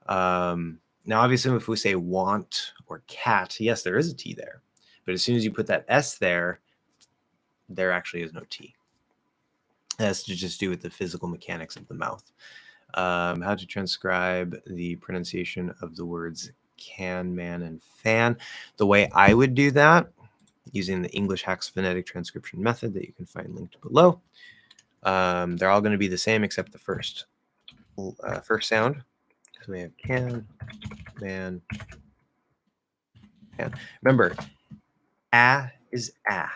Now, obviously, if we say want or cat, yes, there is a T there. But as soon as you put that S there actually is no T. It has to just do with the physical mechanics of the mouth. How to transcribe the pronunciation of the words can, man, and fan. The way I would do that, using the English Hacks phonetic transcription method that you can find linked below. They're all going to be the same except the first sound. So we have can, man, fan. Remember, is ah.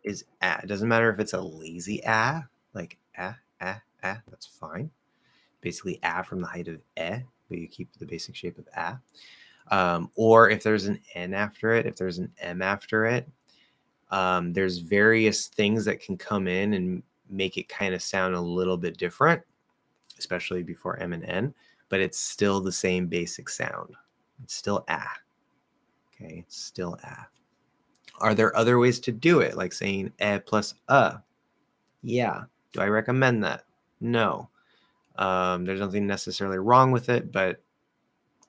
Is ah. It doesn't matter if it's a lazy like that's fine. Basically from the height of but you keep the basic shape of Or if there's an N after it, if there's an M after it, there's various things that can come in and make it kind of sound a little bit different, especially before M and N, but it's still the same basic sound. It's still ah. Okay, it's still ah. Are there other ways to do it, like saying eh plus Yeah. Do I recommend that? No. There's nothing necessarily wrong with it, but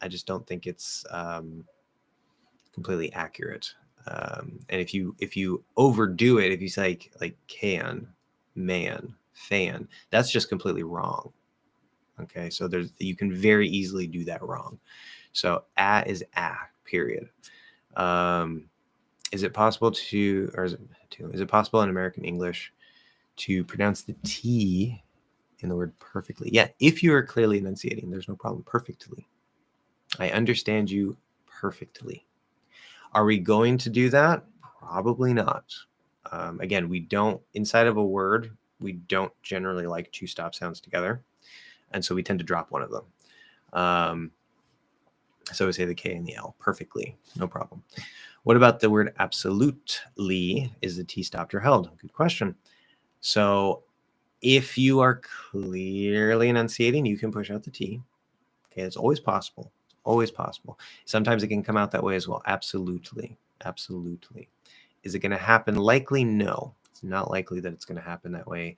I just don't think it's completely accurate. And if you overdo it, if you say like can, man, fan, that's just completely wrong. Okay, so you can very easily do that wrong. So is period. Is it possible is it possible in American English to pronounce the T in the word perfectly? Yeah, if you are clearly enunciating, there's no problem. Perfectly. I understand you perfectly. Are we going to do that? Probably not. Again, we don't, inside of a word, we don't generally like two stop sounds together. And so we tend to drop one of them. So we say the K and the L perfectly, no problem. What about the word absolutely? Is the T stopped or held? Good question. So if you are clearly enunciating, you can push out the T. Okay, it's always possible. Always possible. Sometimes it can come out that way as well. Absolutely. Absolutely. Is it going to happen? Likely, no. It's not likely that it's going to happen that way.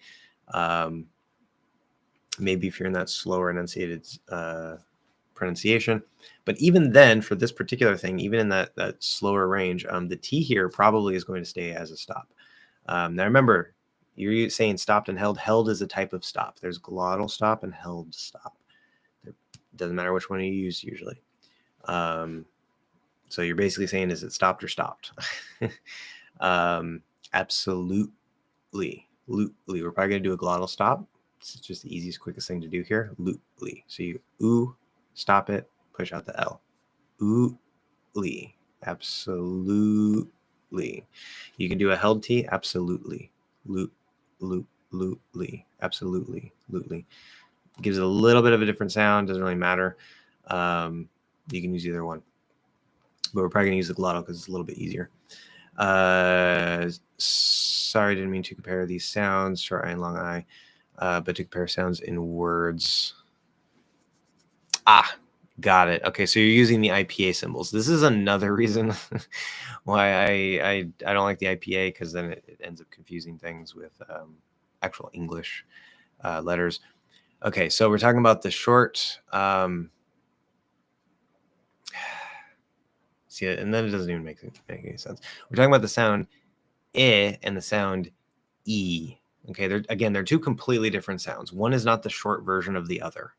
Maybe if you're in that slower enunciated pronunciation. But even then, for this particular thing, even in that slower range, the T here probably is going to stay as a stop. Now remember, you're saying stopped and held. Held is a type of stop. There's glottal stop and held stop. It doesn't matter which one you use usually. So you're basically saying, is it stopped or stopped? Absolutely. We're probably going to do a glottal stop. It's just the easiest, quickest thing to do here. Lootly. So you ooh, stop it, push out the L. Ootly. Absolutely. You can do a held T. Absolutely. Lootly. Absolutely. Lootly. Gives it a little bit of a different sound. Doesn't really matter. You can use either one. But we're probably going to use the glottal because it's a little bit easier. Sorry, didn't mean to compare these sounds, short I and long I, but to compare sounds in words. Got it. Okay, so you're using the IPA symbols. This is another reason why I don't like the IPA, because then it ends up confusing things with actual English letters. Okay, so we're talking about the short. See, and then it doesn't even make any sense. We're talking about the sound I and the sound E. Okay, they're two completely different sounds. One is not the short version of the other.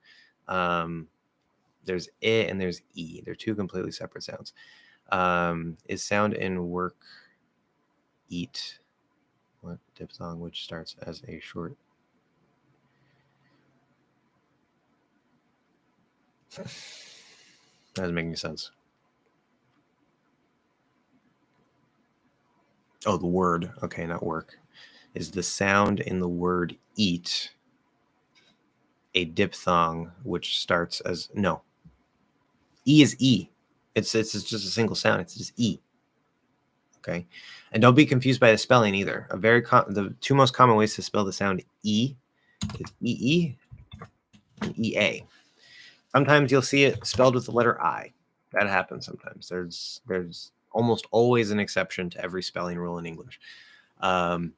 There's I and there's E. They're two completely separate sounds. Is sound in work, eat, what diphthong which starts as a short? That doesn't make any sense. Oh, the word. Okay, not work. Is the sound in the word eat a diphthong which starts as no? E is E. It's just a single sound. It's just E. Okay, and don't be confused by the spelling either. The two most common ways to spell the sound E is EE and EA. Sometimes you'll see it spelled with the letter I. That happens sometimes. There's almost always an exception to every spelling rule in English. But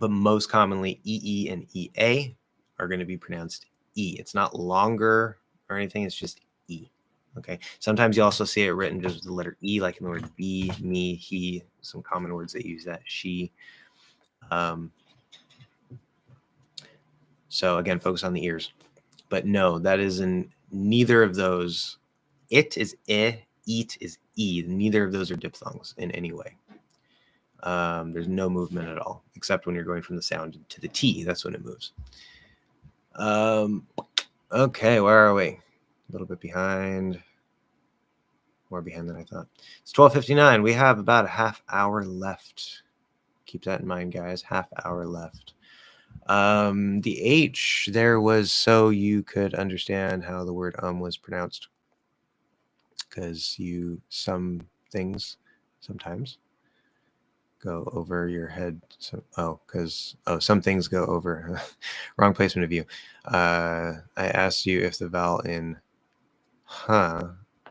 most commonly, EE and EA are going to be pronounced E. It's not longer or anything. It's just E. Okay. Sometimes you also see it written just with the letter E, like in the word be, me, he. Some common words that use that. She. So again, focus on the ears. But no, that is in neither of those. It is I, eat is E. Neither of those are diphthongs in any way. There's no movement at all, except when you're going from the sound to the T. That's when it moves. Okay, where are we? A little bit behind. More behind than I thought. It's 12:59. We have about a half hour left. Keep that in mind, guys. Half hour left. The H there was so you could understand how the word was pronounced. because some things sometimes go over your head. Some things go over. Wrong placement of view. I asked you if the vowel in huh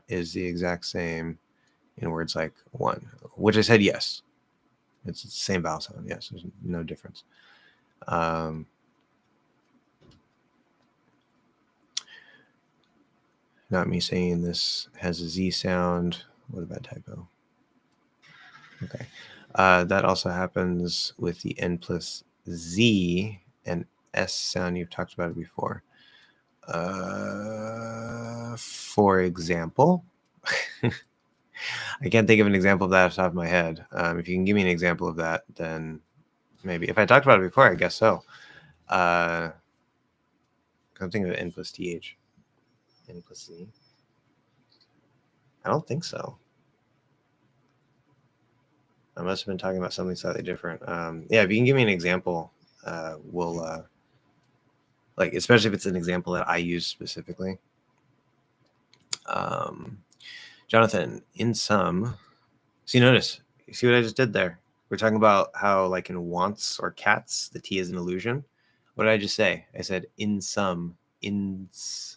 is the exact same in words like one, which I said yes. It's the same vowel sound. Yes, there's no difference. Not me saying this has a Z sound. What about typo? Okay. That also happens with the N plus Z and S sound. You've talked about it before. For example, I can't think of an example of that off the top of my head. If you can give me an example of that, then maybe. If I talked about it before, I guess so. I'm thinking of N plus TH. N plus Z. I don't think so. I must have been talking about something slightly different. Yeah, if you can give me an example, we'll like, especially if it's an example that I use specifically. Jonathan, in some, so you see what I just did there? We're talking about how, like, in wants or cats, the T is an illusion. What did I just say? I said in some, because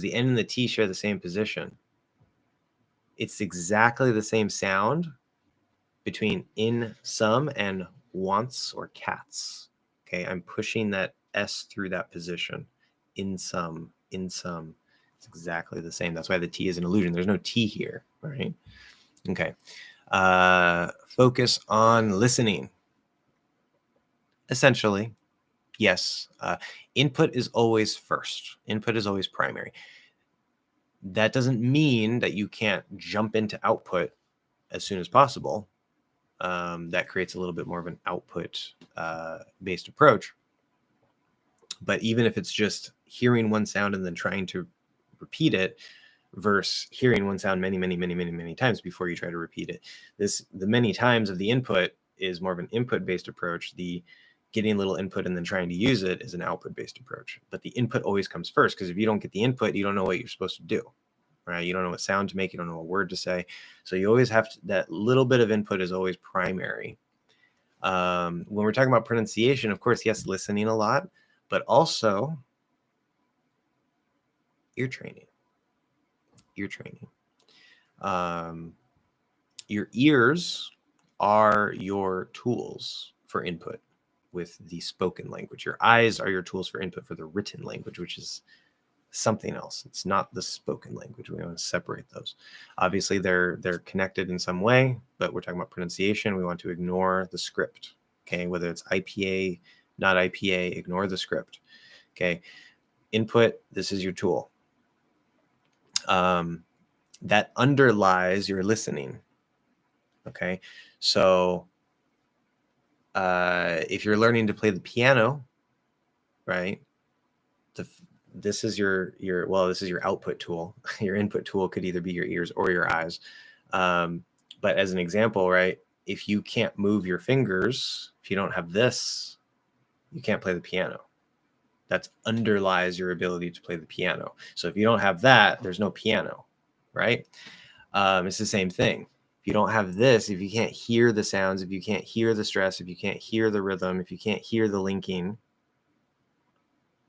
the N and the T share the same position. It's exactly the same sound between in some and wants or cats. Okay, I'm pushing that S through that position. In some. It's exactly the same. That's why the T is an illusion. There's no T here, right? Okay. Focus on listening. Essentially, yes. Input is always first. Input is always primary. That doesn't mean that you can't jump into output as soon as possible. That creates a little bit more of an output based approach. But even if it's just hearing one sound and then trying to repeat it versus hearing one sound many times before you try to repeat it, the many times of the input is more of an input based approach. The getting a little input and then trying to use it is an output based approach. But the input always comes first, because if you don't get the input, you don't know what you're supposed to do. Right? You don't know what sound to make. You don't know what word to say. So you always have to, that little bit of input is always primary. When we're talking about pronunciation, of course, yes, listening a lot, but also ear training. Your ears are your tools for input with the spoken language. Your eyes are your tools for input for the written language, which is something else. It's not the spoken language. We want to separate those. Obviously, they're connected in some way, but we're talking about pronunciation. We want to ignore the script. Okay, whether it's IPA, not IPA, ignore the script. Okay, input. This is your tool. That underlies your listening. Okay, so if you're learning to play the piano, right? This is your output tool. Your input tool could either be your ears or your eyes. But as an example, right, if you can't move your fingers, if you don't have this, you can't play the piano. That underlies your ability to play the piano. So if you don't have that, there's no piano, right? It's the same thing. If you don't have this, if you can't hear the sounds, if you can't hear the stress, if you can't hear the rhythm, if you can't hear the linking,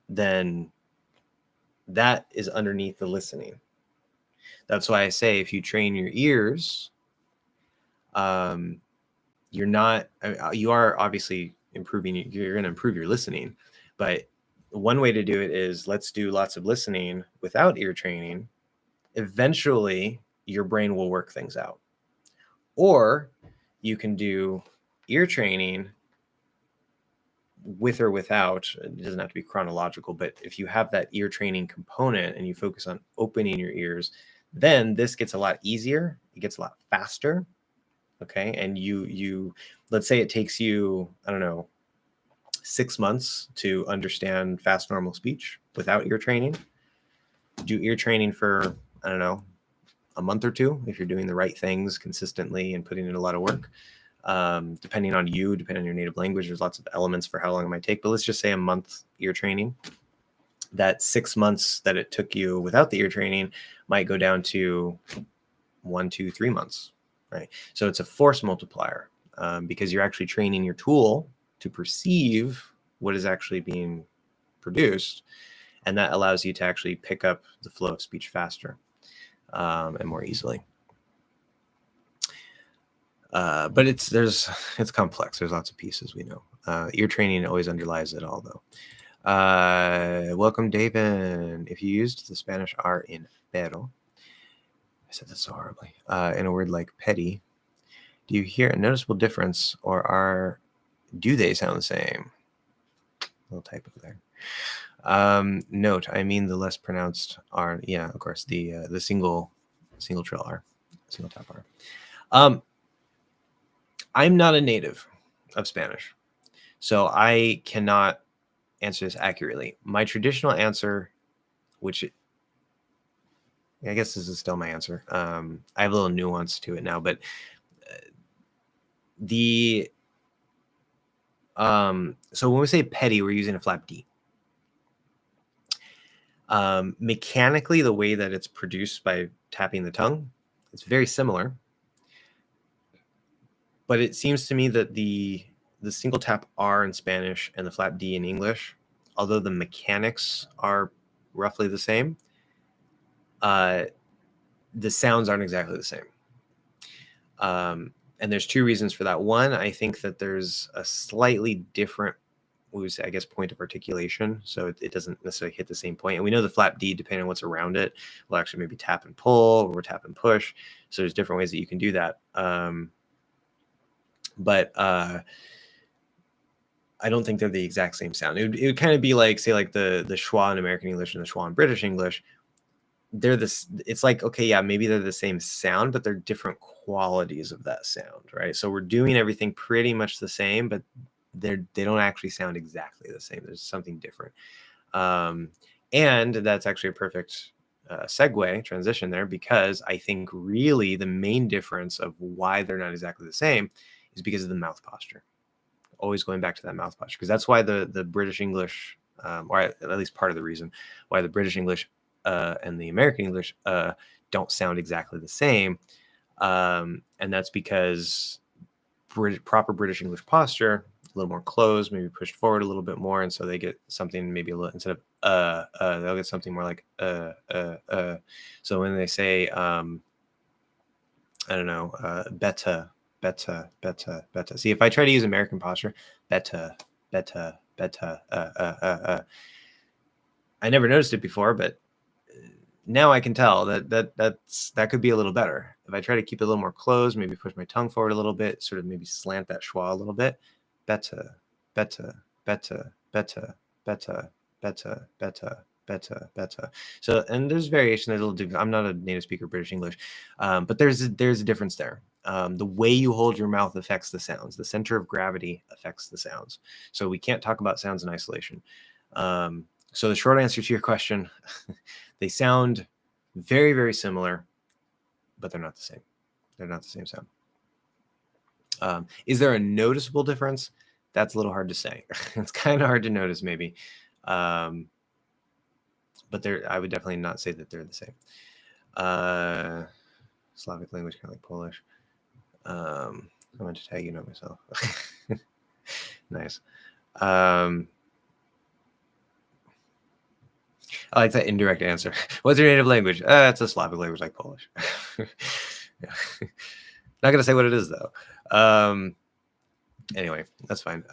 then that is underneath the listening. That's why I say, if you train your ears, you are obviously improving. You're going to improve your listening, but one way to do it is, let's do lots of listening without ear training. Eventually, your brain will work things out. Or you can do ear training with or without. It doesn't have to be chronological, but if you have that ear training component and you focus on opening your ears, then this gets a lot easier. It gets a lot faster. Okay. And you let's say it takes you, I don't know, 6 months to understand fast normal speech without ear training. Do ear training for, I don't know, a month or two if you're doing the right things consistently and putting in a lot of work. Depending on your native language, there's lots of elements for how long it might take, but let's just say a month ear training. that 6 months that it took you without the ear training might go down to 1, 2, 3 months, right? So it's a force multiplier because you're actually training your tool to perceive what is actually being produced, and that allows you to actually pick up the flow of speech faster and more easily. But it's complex. There's lots of pieces, we know. Ear training always underlies it all, though. Welcome, David. If you used the Spanish R in pero, I said that so horribly, in a word like petty, do you hear a noticeable difference, or do they sound the same? Little typo there. Note, I mean the less pronounced R. Yeah, of course, the single trill R, single tap R. I'm not a native of Spanish, so I cannot answer this accurately. My traditional answer, which I guess this is still my answer. I have a little nuance to it now, but so when we say petty, we're using a flap D. Mechanically, the way that it's produced by tapping the tongue, it's very similar. But it seems to me that the single tap R in Spanish and the flap D in English, although the mechanics are roughly the same, the sounds aren't exactly the same. And there's two reasons for that. One, I think that there's a slightly different, we would say, I guess, point of articulation. So it doesn't necessarily hit the same point. And we know the flap D, depending on what's around it, will actually maybe tap and pull or tap and push. So there's different ways that you can do that. But I don't think they're the exact same sound. It would kind of be like, say, like the schwa in American English and the schwa in British English. They're this. It's like, okay, yeah, maybe they're the same sound, but they're different qualities of that sound, right? So we're doing everything pretty much the same, but they don't actually sound exactly the same. There's something different, and that's actually a perfect segue transition there, because I think really the main difference of why they're not exactly the same is because of the mouth posture. Always going back to that mouth posture, because that's why the British English, or at least part of the reason why the British English and the American English don't sound exactly the same, and that's because proper British English posture, a little more closed, maybe pushed forward a little bit more, and so they get something maybe a little, instead of they'll get something more like So when they say I don't know, beta. See, if I try to use American posture, beta. I never noticed it before, but now I can tell that could be a little better. If I try to keep it a little more closed, maybe push my tongue forward a little bit, sort of maybe slant that schwa a little bit. Beta. So, and there's variation. I'm not a native speaker of British English, but there's a difference there. The way you hold your mouth affects the sounds. The center of gravity affects the sounds. So we can't talk about sounds in isolation. So the short answer to your question, they sound very, very similar, but they're not the same. They're not the same sound. Is there a noticeable difference? That's a little hard to say. It's kind of hard to notice, maybe. But I would definitely not say that they're the same. Slavic language, kind of like Polish. I went to tag you know myself. Nice. I like that indirect answer. What's your native language? It's a Slavic language like Polish. Yeah. Not gonna say what it is though. Anyway, that's fine.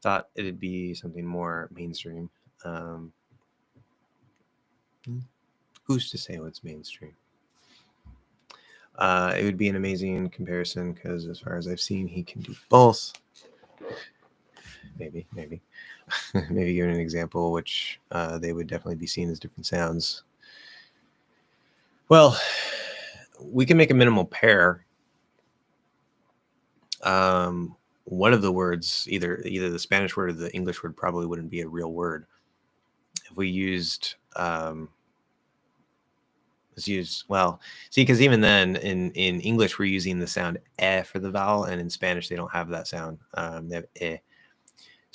Thought it'd be something more mainstream. Who's to say what's mainstream? It would be an amazing comparison because, as far as I've seen, he can do both. Maybe. Maybe give an example which they would definitely be seen as different sounds. Well, we can make a minimal pair. One of the words, either the Spanish word or the English word, probably wouldn't be a real word. If we used, let's use, well, see, because even then in English, we're using the sound eh for the vowel, and in Spanish, they don't have that sound. They have eh.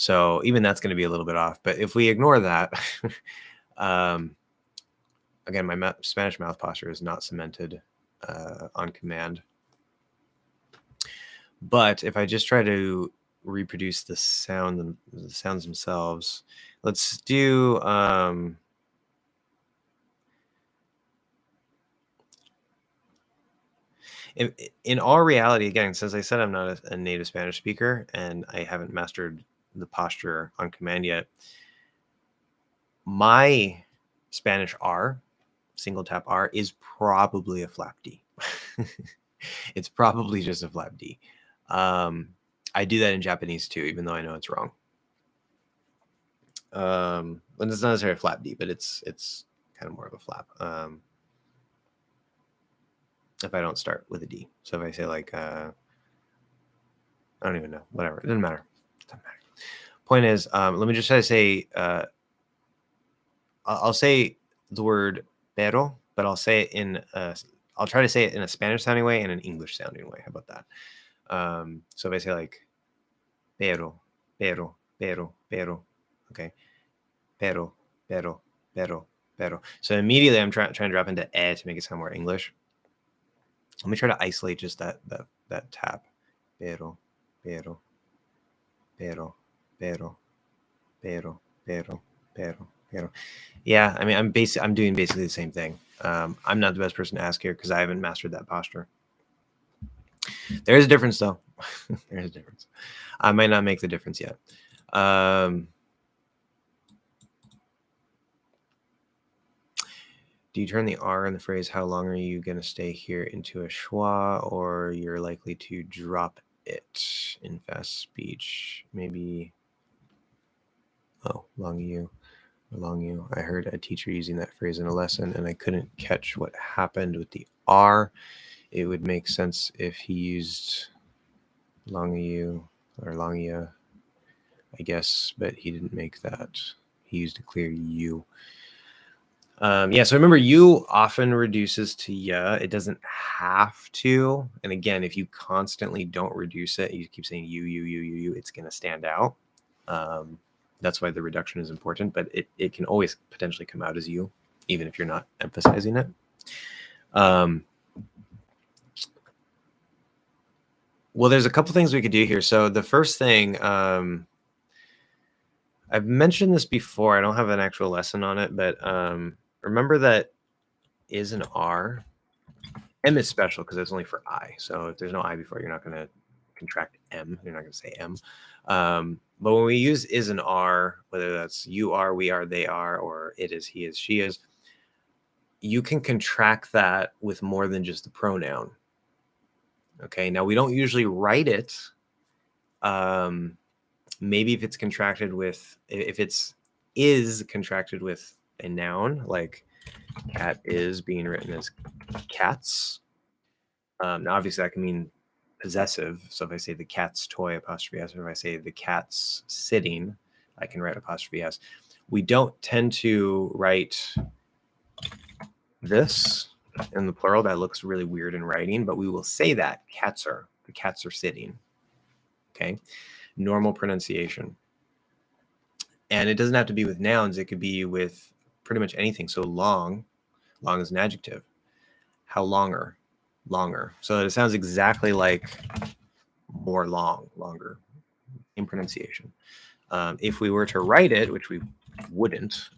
So even that's going to be a little bit off. But if we ignore that, again, my Spanish mouth posture is not cemented on command. But if I just try to reproduce the sounds themselves, let's do in all reality, again, since I said I'm not a native Spanish speaker and I haven't mastered the posture on command yet, my Spanish R, single tap R, is probably a flap D. It's probably just a flap D. I do that in Japanese too, even though I know it's wrong. And it's not necessarily a flap D, but it's kind of more of a flap. If I don't start with a D. So if I say like, I don't even know, whatever, it doesn't matter. Point is, let me just try to say, I'll say the word pero, but I'll say it in, I'll try to say it in a Spanish sounding way and an English sounding way. How about that? So if I say like, pero, okay. Pero. So immediately I'm trying to drop into e to make it sound more English. Let me try to isolate just that tap. Pero. Yeah, I mean, I'm doing basically the same thing. I'm not the best person to ask here because I haven't mastered that posture. There is a difference, though. There's a difference. I might not make the difference yet. Do you turn the R in the phrase, how long are you going to stay here, into a schwa, or you're likely to drop it in fast speech? Maybe, oh, long you. I heard a teacher using that phrase in a lesson, and I couldn't catch what happened with the R. It would make sense if he used long you or long ya, I guess, but he didn't make that. He used a clear U. Yeah, so remember, U often reduces to ya. It doesn't have to. And again, if you constantly don't reduce it, you keep saying you, it's going to stand out. That's why the reduction is important, but it can always potentially come out as you, even if you're not emphasizing it. Well, there's a couple things we could do here. So the first thing, I've mentioned this before. I don't have an actual lesson on it, but remember that is an R. M is special because it's only for I. So if there's no I before, you're not going to contract M. You're not going to say M. But when we use is an R, whether that's you are, we are, they are, or it is, he is, she is, you can contract that with more than just the pronoun. Okay, now we don't usually write it. Maybe if it's contracted with, if it's is contracted with a noun, like cat is being written as cats. Now, obviously, that can mean possessive. So if I say the cat's toy, apostrophe S, or if I say the cat's sitting, I can write apostrophe S. We don't tend to write this in the plural. That looks really weird in writing, but we will say that the cats are sitting. Okay, normal pronunciation. And it doesn't have to be with nouns. It could be with pretty much anything. So long is an adjective. How longer. So it sounds exactly like more longer in pronunciation. If we were to write it, which we wouldn't,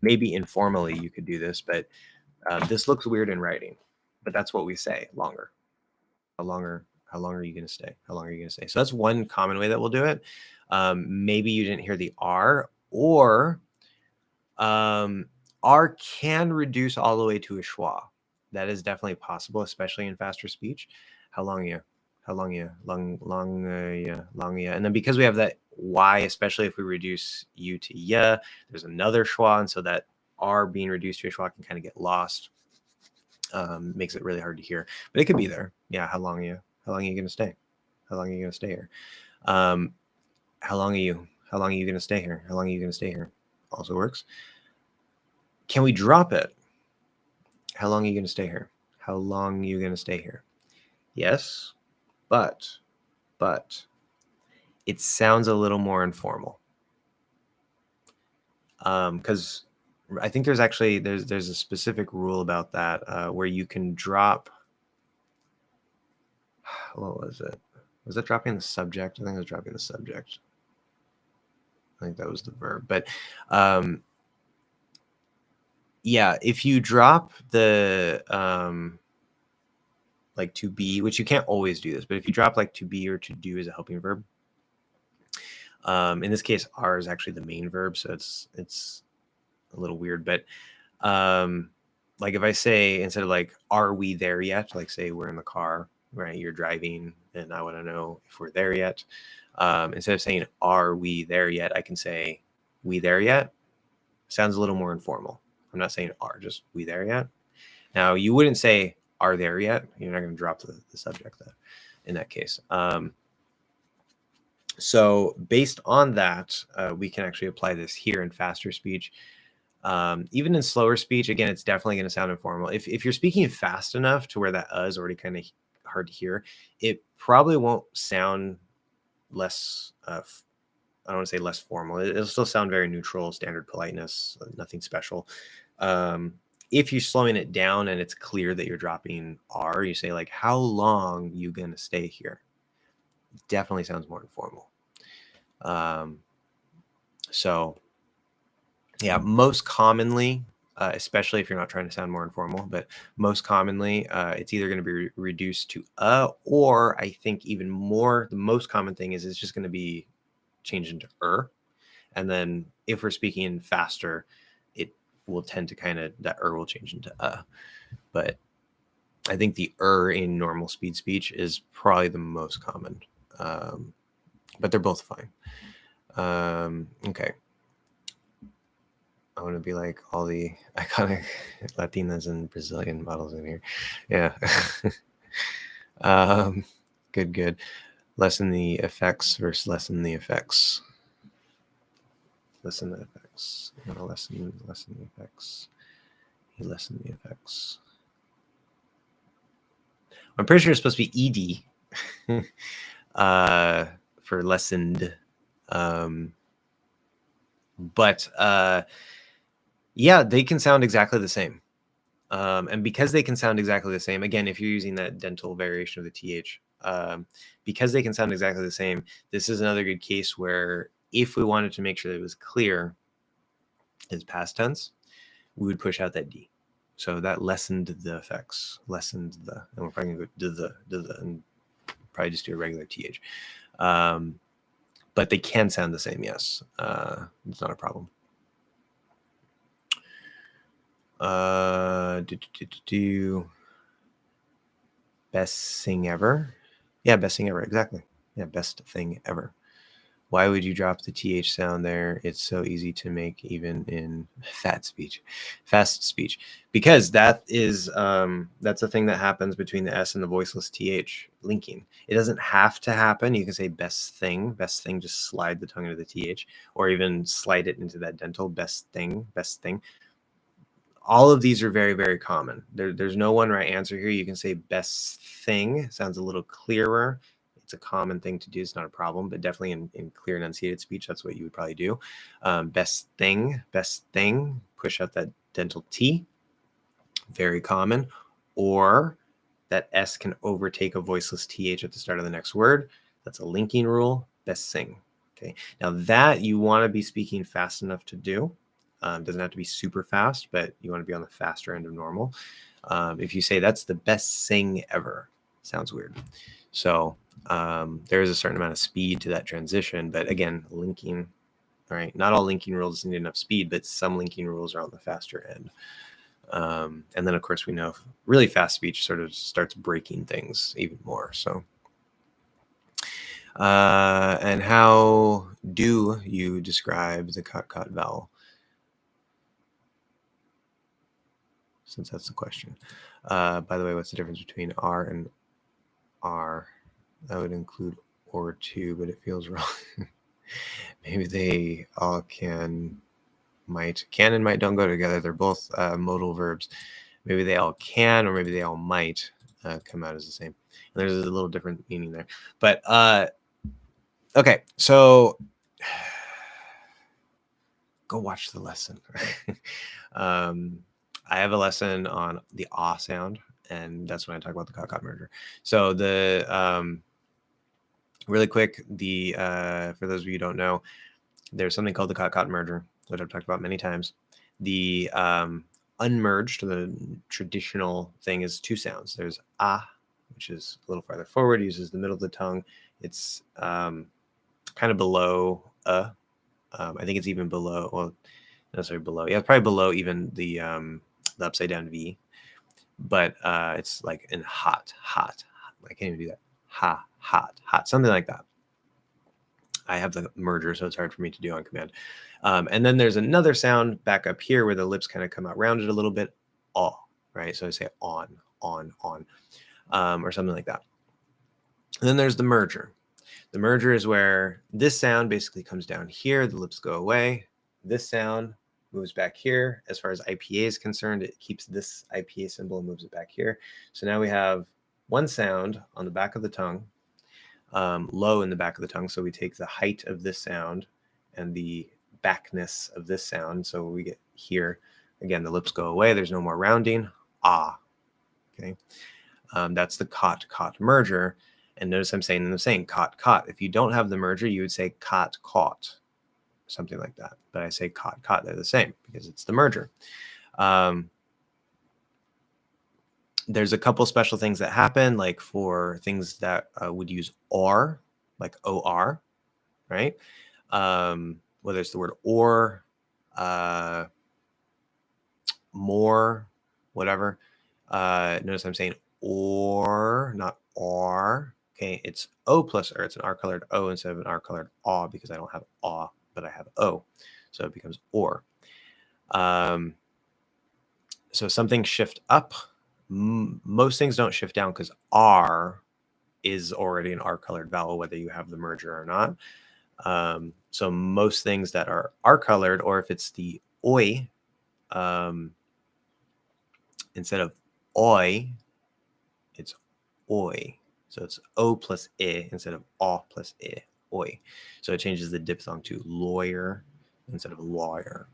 maybe informally you could do this, but this looks weird in writing. But that's what we say, longer. How long are you going to stay? How long are you going to stay? So that's one common way that we'll do it. Maybe you didn't hear the R, or R can reduce all the way to a schwa. That is definitely possible, especially in faster speech. How long you? Long yeah. And then because we have that Y, especially if we reduce U to ya, there's another schwa, and so that R being reduced to a schwa can kind of get lost. Makes it really hard to hear, but it could be there. Yeah, how long are you going to stay? How long are you going to stay here? How long are you going to stay here? How long are you going to stay here? Also works. Can we drop it? How long are you going to stay here? How long are you going to stay here? Yes, but it sounds a little more informal. Because I think there's actually there's a specific rule about that where you can drop. What was it? Was it dropping the subject? I think it was dropping the subject. I think that was the verb. But yeah, if you drop the like to be, which you can't always do this, but if you drop like to be or to do as a helping verb, in this case, are is actually the main verb, so it's a little weird. But like if I say, instead of like, are we there yet? Like say we're in the car, right? You're driving and I want to know if we're there yet. Instead of saying, are we there yet? I can say, we there yet? Sounds a little more informal. I'm not saying are, just we there yet? Now you wouldn't say, are there yet? You're not going to drop the subject in that case. So based on that, we can actually apply this here in faster speech. Even in slower speech, again, it's definitely going to sound informal. If you're speaking fast enough to where that is already kind of hard to hear, it probably won't sound less, I don't want to say less formal. It'll still sound very neutral, standard politeness, nothing special. If you're slowing it down and it's clear that you're dropping are, you say like, how long you going to stay here? Definitely sounds more informal. So yeah, most commonly, especially if you're not trying to sound more informal, but most commonly, it's either going to be reduced to or I think even more, the most common thing is it's just going to be changed into and then if we're speaking faster, it will tend to kind of, that will change into but I think the in normal speed speech is probably the most common, but they're both fine. Okay. I want to be like all the iconic Latinas and Brazilian models in here. Yeah. Good. Lessen the effects versus lessen the effects. Lessen the effects. I'm going to lessen the effects. You lessen the effects. I'm pretty sure it's supposed to be ED for lessened. But yeah, they can sound exactly the same. And because they can sound exactly the same, again, if you're using that dental variation of the TH, because they can sound exactly the same, this is another good case where if we wanted to make sure that it was clear as past tense, we would push out that D. So that lessened the effects, and we're probably going to go the, and probably just do a regular TH. But they can sound the same, yes. It's not a problem. Best thing ever? Yeah, best thing ever, exactly. Yeah, best thing ever. Why would you drop the TH sound there? It's so easy to make even in fast speech. Because that is that's a thing that happens between the S and the voiceless TH linking. It doesn't have to happen. You can say best thing, just slide the tongue into the TH, or even slide it into that dental, best thing. All of these are very, very common. There's no one right answer here. You can say best thing. Sounds a little clearer. It's a common thing to do. It's not a problem, but definitely in clear enunciated speech, that's what you would probably do. Best thing. Push out that dental T. Very common. Or that S can overtake a voiceless TH at the start of the next word. That's a linking rule. Best thing. Okay. Now that you want to be speaking fast enough to do. Doesn't have to be super fast, but you want to be on the faster end of normal. If you say that's the best thing ever, sounds weird. So there is a certain amount of speed to that transition, but again, linking, all right, not all linking rules need enough speed, but some linking rules are on the faster end. And then of course we know really fast speech sort of starts breaking things even more. So and how do you describe the cut vowel? Since that's the question. By the way, what's the difference between R and R? That would include or too, but it feels wrong. Maybe they all can and might don't go together. They're both modal verbs. Maybe they all can, or maybe they all might come out as the same. And there's a little different meaning there. But Okay, so go watch the lesson. I have a lesson on the ah sound, and that's when I talk about the cut merger. So the really quick, the for those of you who don't know, there's something called the cut merger, which I've talked about many times. The unmerged, the traditional thing, is two sounds. There's ah, which is a little farther forward, uses the middle of the tongue. It's kind of below I think it's even below, well, not necessarily below. Yeah, it's probably below even the upside down V. But it's like in hot. I can't even do that. Hot, something like that. I have the merger, so it's hard for me to do on command. And then there's another sound back up here where the lips kind of come out rounded a little bit. Oh, right? So I say on, or something like that. And then there's the merger. The merger is where this sound basically comes down here. The lips go away. This sound moves back here. As far as IPA is concerned, it keeps this IPA symbol and moves it back here. So now we have one sound on the back of the tongue, low in the back of the tongue. So we take the height of this sound and the backness of this sound. So we get here, again, the lips go away. There's no more rounding. Ah, okay. That's the cot merger. And notice I'm saying cot. If you don't have the merger, you would say cot, something like that. But I say cot. They're the same because it's the merger. There's a couple special things that happen, like for things that would use or, like or, right? Whether it's the word or, more, whatever. Notice I'm saying or, not or. Okay, it's O plus R. It's an R colored O instead of an R colored aw because I don't have aw, but I have O. So it becomes or. So some things shift up. Most things don't shift down because R is already an R colored vowel, whether you have the merger or not. So most things that are R colored, or if it's the oi, instead of oi, it's oi. So it's O plus I instead of aw plus I, oi. So it changes the diphthong to lawyer instead of lawyer.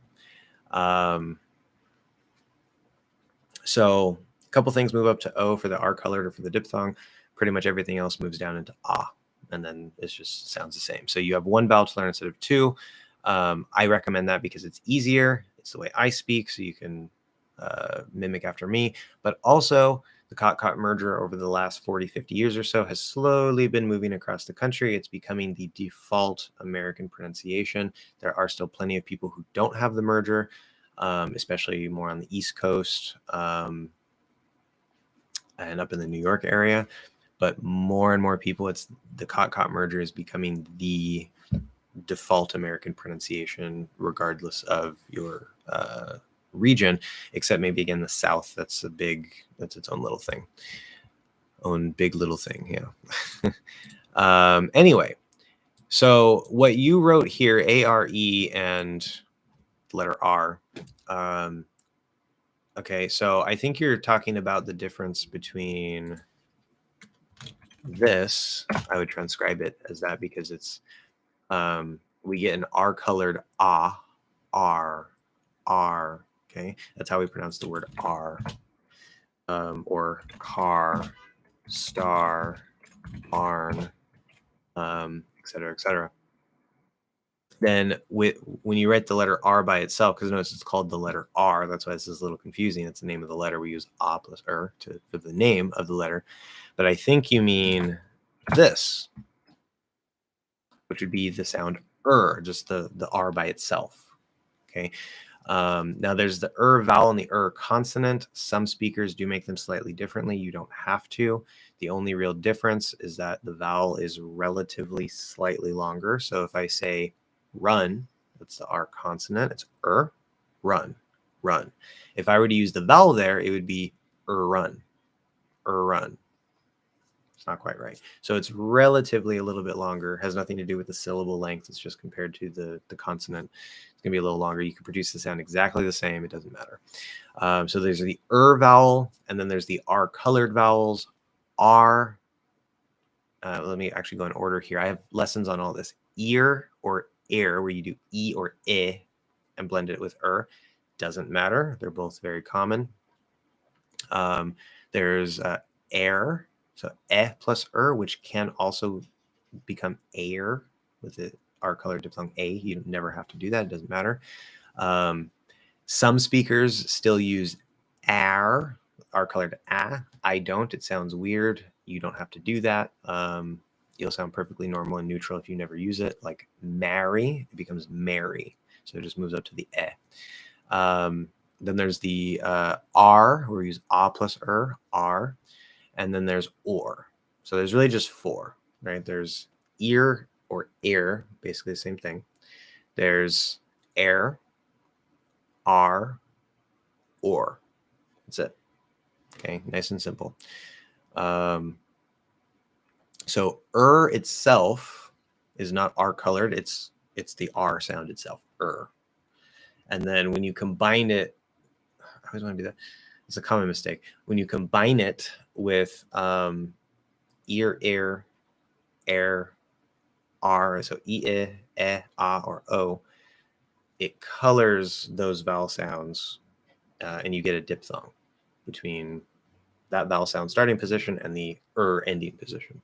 So a couple things move up to O for the R colored or for the diphthong. Pretty much everything else moves down into ah, and then it just sounds the same. So you have one vowel to learn instead of two. I recommend that because it's easier. It's the way I speak, so you can mimic after me. But also, the cot merger over the last 40, 50 years or so has slowly been moving across the country. It's becoming the default American pronunciation. There are still plenty of people who don't have the merger, especially more on the East Coast and up in the New York area. But more and more people, it's the cot merger is becoming the default American pronunciation, regardless of your region, except maybe again the South. That's its own little thing. Own big little thing, yeah. Anyway, so what you wrote here, A-R-E and letter R. Okay, so I think you're talking about the difference between this. I would transcribe it as that because it's we get an R colored ah, R. Okay, that's how we pronounce the word R. Or car, star, barn, etc., etc. Then when you write the letter R by itself, because notice it's called the letter R, that's why this is a little confusing. It's the name of the letter. We use A plus R for the name of the letter. But I think you mean this, which would be the sound just the R by itself. Okay. Now there's the vowel and the consonant. Some speakers do make them slightly differently. You don't have to. The only real difference is that the vowel is relatively slightly longer. So if I say run, that's the R consonant. It's run. If I were to use the vowel there, it would be run. It's not quite right. So it's relatively a little bit longer. Has nothing to do with the syllable length. It's just compared to the consonant. It's going to be a little longer. You can produce the sound exactly the same. It doesn't matter. So there's the vowel, and then there's the R colored vowels. R, let me actually go in order here. I have lessons on all this. Ear or air, where you do E or I and blend it with doesn't matter. They're both very common. There's air, so plus which can also become air with the R colored diphthong A. You never have to do that. It doesn't matter. Some speakers still use R colored A. I don't. It sounds weird. You don't have to do that. You'll sound perfectly normal and neutral if you never use it. Like marry, it becomes Mary. So it just moves up to the E. Then there's the R, where we use A plus R. And then there's or. So there's really just four, right? There's ear or air, basically the same thing. There's air, R, or. That's it. Okay, nice and simple. So itself is not R colored. It's the R sound itself. And then when you combine it, I always want to do that. It's a common mistake. When you combine it with ear, air, R, so E, A, or O, it colors those vowel sounds, and you get a diphthong between that vowel sound starting position and the ending position.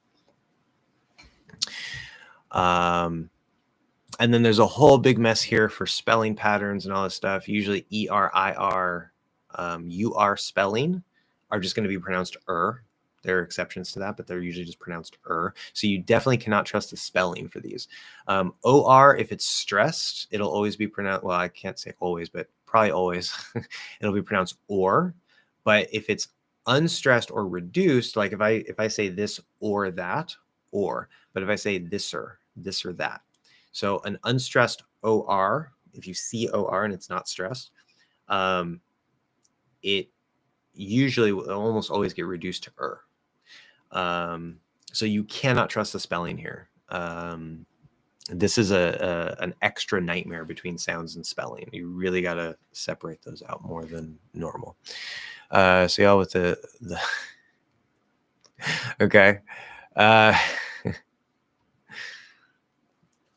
And then there's a whole big mess here for spelling patterns and all this stuff. Usually ER, IR, UR spelling are just going to be pronounced There are exceptions to that, but they're usually just pronounced So you definitely cannot trust the spelling for these. OR, if it's stressed, it'll always be pronounced, well, I can't say always, but probably always, it'll be pronounced or. But if it's unstressed or reduced, like if I say this or that, or, but if I say this or that. So an unstressed OR, if you see OR and it's not stressed, it usually will almost always get reduced to so you cannot trust the spelling here. This is an extra nightmare between sounds and spelling. You really got to separate those out more than normal. So y'all with the okay.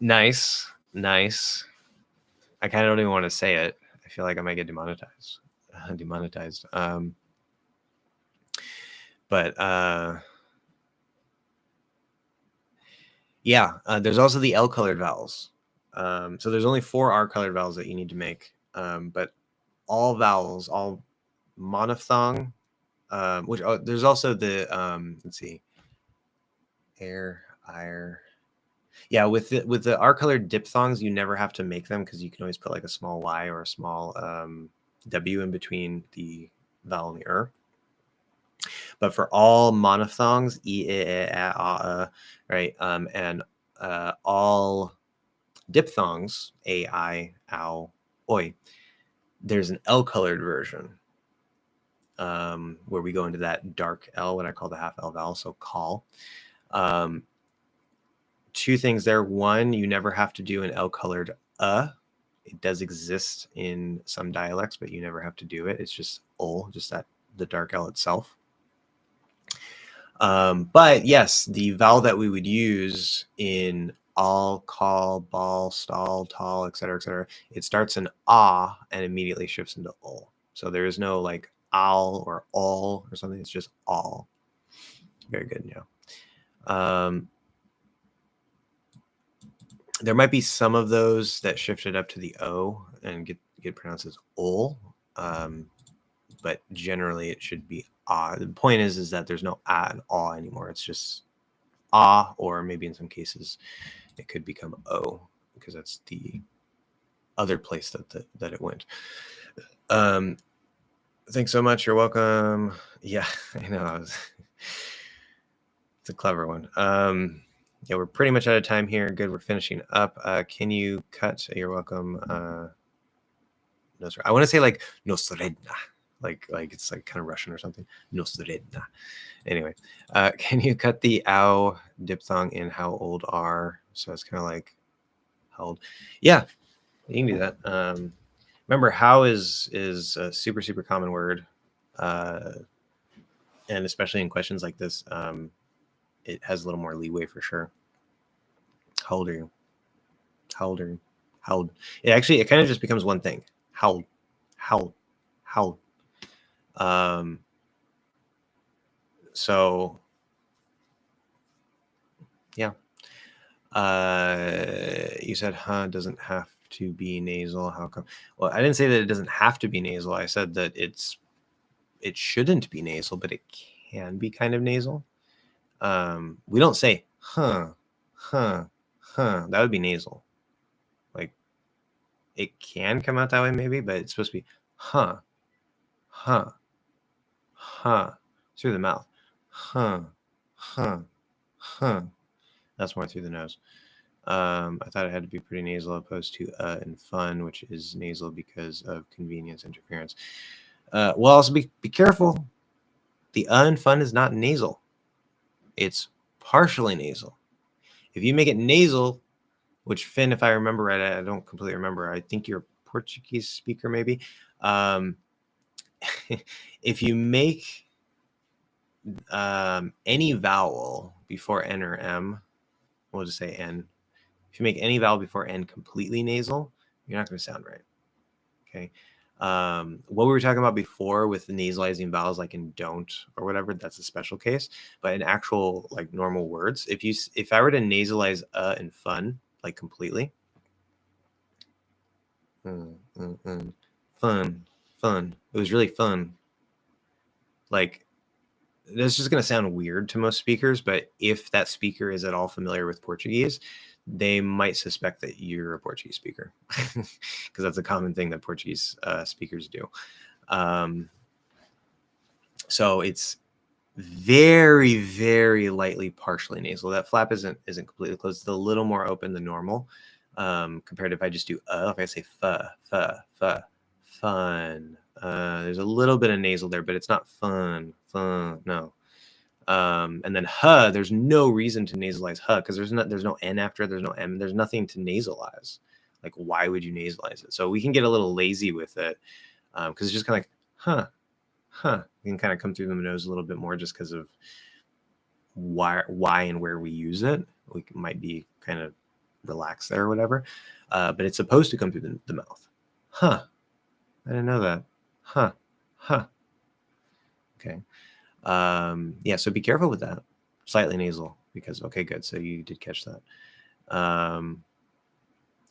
Nice. I kind of don't even want to say it. I feel like I might get demonetized. Yeah, there's also the L colored vowels. So there's only 4 R colored vowels that you need to make. But all vowels, all monophthong, which there's also the let's see, air. Yeah, with the R colored diphthongs, you never have to make them because you can always put like a small Y or a small W in between the vowel and the But for all monophthongs, right, and all diphthongs, A, I, ow, oi, there's an L colored version where we go into that dark L, what I call the half L vowel, so call. 2 things there. One, you never have to do an L colored It does exist in some dialects, but you never have to do it. It's just just that the dark L itself. But yes, the vowel that we would use in all, call, ball, stall, tall, etc., it starts in ah and immediately shifts into ol. So there is no like owl or all or something. It's just all. Very good. Yeah. There might be some of those that shifted up to the O and get pronounced as ol. But generally it should be ah. The point is that there's no ah and aw anymore. It's just ah, or maybe in some cases it could become o because that's the other place that it went. Thanks so much. You're welcome. Yeah, I know. It's a clever one. Yeah, we're pretty much out of time here. Good, we're finishing up. Can you cut? You're welcome. No, I want to say like nosredna. Like it's like kind of Russian or something. Nosredna. Anyway, can you cut the ow diphthong in how old are? So it's kind of like how old? Yeah, you can do that. Remember, how is a super common word, and especially in questions like this. it has a little more leeway for sure. How old are you? How old are you? How old? It kind of just becomes one thing. How old? How old? How old? So yeah. You said huh doesn't have to be nasal. How come? Well, I didn't say that it doesn't have to be nasal. I said that it shouldn't be nasal, but it can be kind of nasal. We don't say huh. That would be nasal. Like it can come out that way maybe, but it's supposed to be huh through the mouth. Huh. That's more through the nose. I thought it had to be pretty nasal opposed to and fun, which is nasal because of convenience interference. Well, also be careful. The and fun is not nasal. It's partially nasal. If you make it nasal, which Finn, if I remember right, I don't completely remember. I think you're a Portuguese speaker, maybe. If you make any vowel before N or M, we'll just say N. If you make any vowel before N completely nasal, you're not going to sound right. Okay. What we were talking about before with the nasalizing vowels, like in don't or whatever, that's a special case. But in actual like normal words, if I were to nasalize and fun like completely, fun, it was really fun. Like this is going to sound weird to most speakers, but if that speaker is at all familiar with Portuguese, they might suspect that you're a Portuguese speaker because that's a common thing that Portuguese speakers do. So it's very, very lightly partially nasal. That flap isn't completely closed. It's a little more open than normal compared to if I just do if I say fun. There's a little bit of nasal there, but it's not fun. No. And then there's no reason to nasalize because there's no N after it, there's no M, there's nothing to nasalize. Like, why would you nasalize it? So we can get a little lazy with it because it's just kind of like, you can kind of come through the nose a little bit more just because of why and where we use it. We might be kind of relaxed there or whatever. But it's supposed to come through the mouth. I didn't know that. Okay. Yeah, so be careful with that. Slightly nasal because, okay, good. So you did catch that.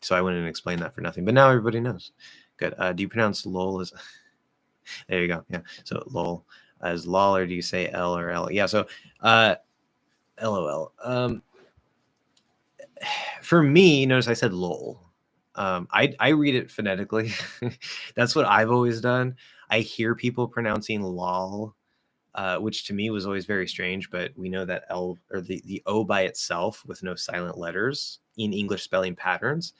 So I went and explained that for nothing, but now everybody knows. Good. Do you pronounce lol as, there you go. Yeah. So lol as lol, or do you say L or L? Yeah. So, LOL. For me, notice I said lol. I read it phonetically. That's what I've always done. I hear people pronouncing lol, which to me was always very strange, but we know that L or the O by itself with no silent letters in English spelling patterns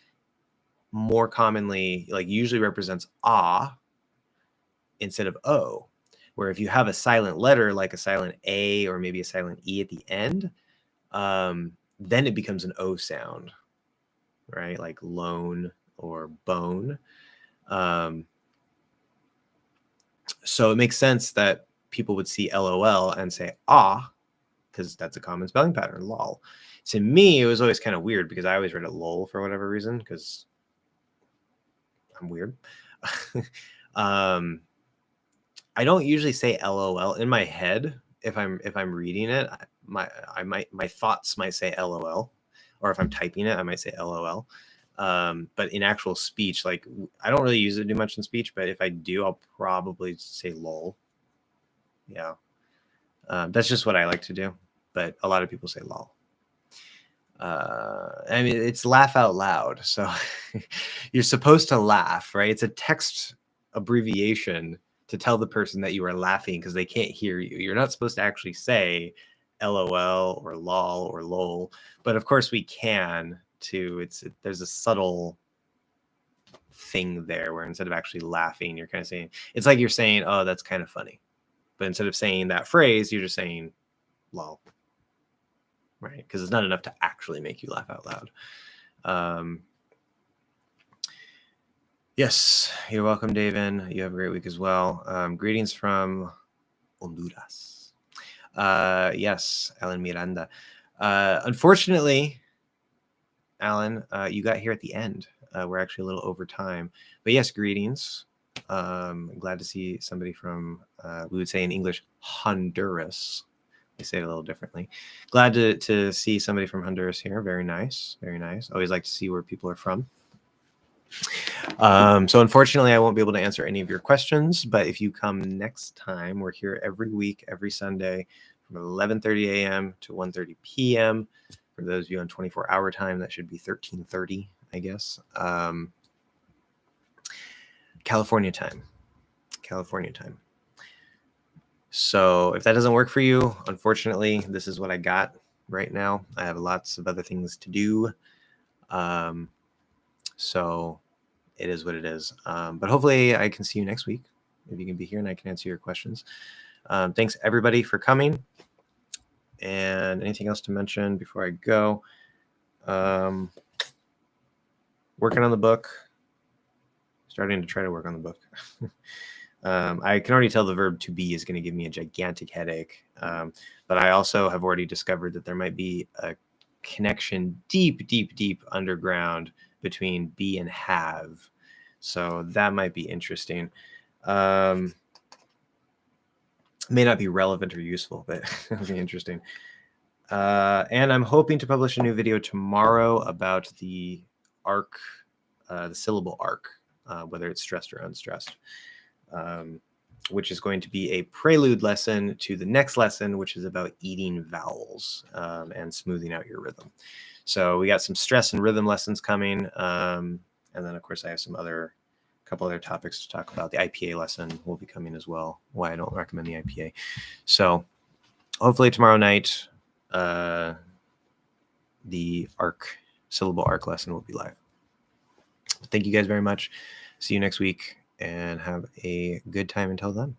more commonly, like usually represents ah instead of O. Where if you have a silent letter like a silent A or maybe a silent E at the end, then it becomes an O sound, right? Like lone or bone. So it makes sense that people would see LOL and say ah, because that's a common spelling pattern, lol. To me, it was always kind of weird because I always read it lol for whatever reason, because I'm weird. I don't usually say LOL in my head. If I'm reading it, my thoughts might say LOL, or if I'm typing it, I might say LOL. But in actual speech, like I don't really use it too much in speech, but if I do, I'll probably say lol. Yeah. That's just what I like to do. But a lot of people say lol. I mean, it's laugh out loud. So you're supposed to laugh, right? It's a text abbreviation to tell the person that you are laughing because they can't hear you. You're not supposed to actually say LOL or lol or lol. But of course we can too. There's a subtle thing there where instead of actually laughing, you're kind of saying, it's like you're saying, oh, that's kind of funny. But instead of saying that phrase, you're just saying lol. Right? Because it's not enough to actually make you laugh out loud. Yes, you're welcome, David. You have a great week as well. Greetings from Honduras. Yes, Alan Miranda. Unfortunately, Alan, you got here at the end. We're actually a little over time. But yes, greetings. Glad to see somebody from, we would say in English, Honduras. They say it a little differently. Glad to see somebody from Honduras here. Very nice. Very nice. Always like to see where people are from. So unfortunately, I won't be able to answer any of your questions, but if you come next time, we're here every week, every Sunday from 11:30 a.m. to 1:30 p.m. For those of you on 24-hour time, that should be 13:30, I guess. California time. California time. So if that doesn't work for you, unfortunately, this is what I got right now. I have lots of other things to do. So it is what it is. But hopefully I can see you next week if you can be here and I can answer your questions. Thanks everybody for coming. And anything else to mention before I go? Working on the book. Starting to try to work on the book. I can already tell the verb to be is going to give me a gigantic headache. But I also have already discovered that there might be a connection deep, deep, deep underground between be and have. So that might be interesting. May not be relevant or useful, but it'll be interesting. And I'm hoping to publish a new video tomorrow about the arc, the syllable arc, whether it's stressed or unstressed, which is going to be a prelude lesson to the next lesson, which is about eating vowels and smoothing out your rhythm. So we got some stress and rhythm lessons coming. And then, of course, I have some couple other topics to talk about. The IPA lesson will be coming as well, why I don't recommend the IPA. So hopefully tomorrow night, the syllable arc lesson will be live. Thank you guys very much. See you next week and have a good time until then.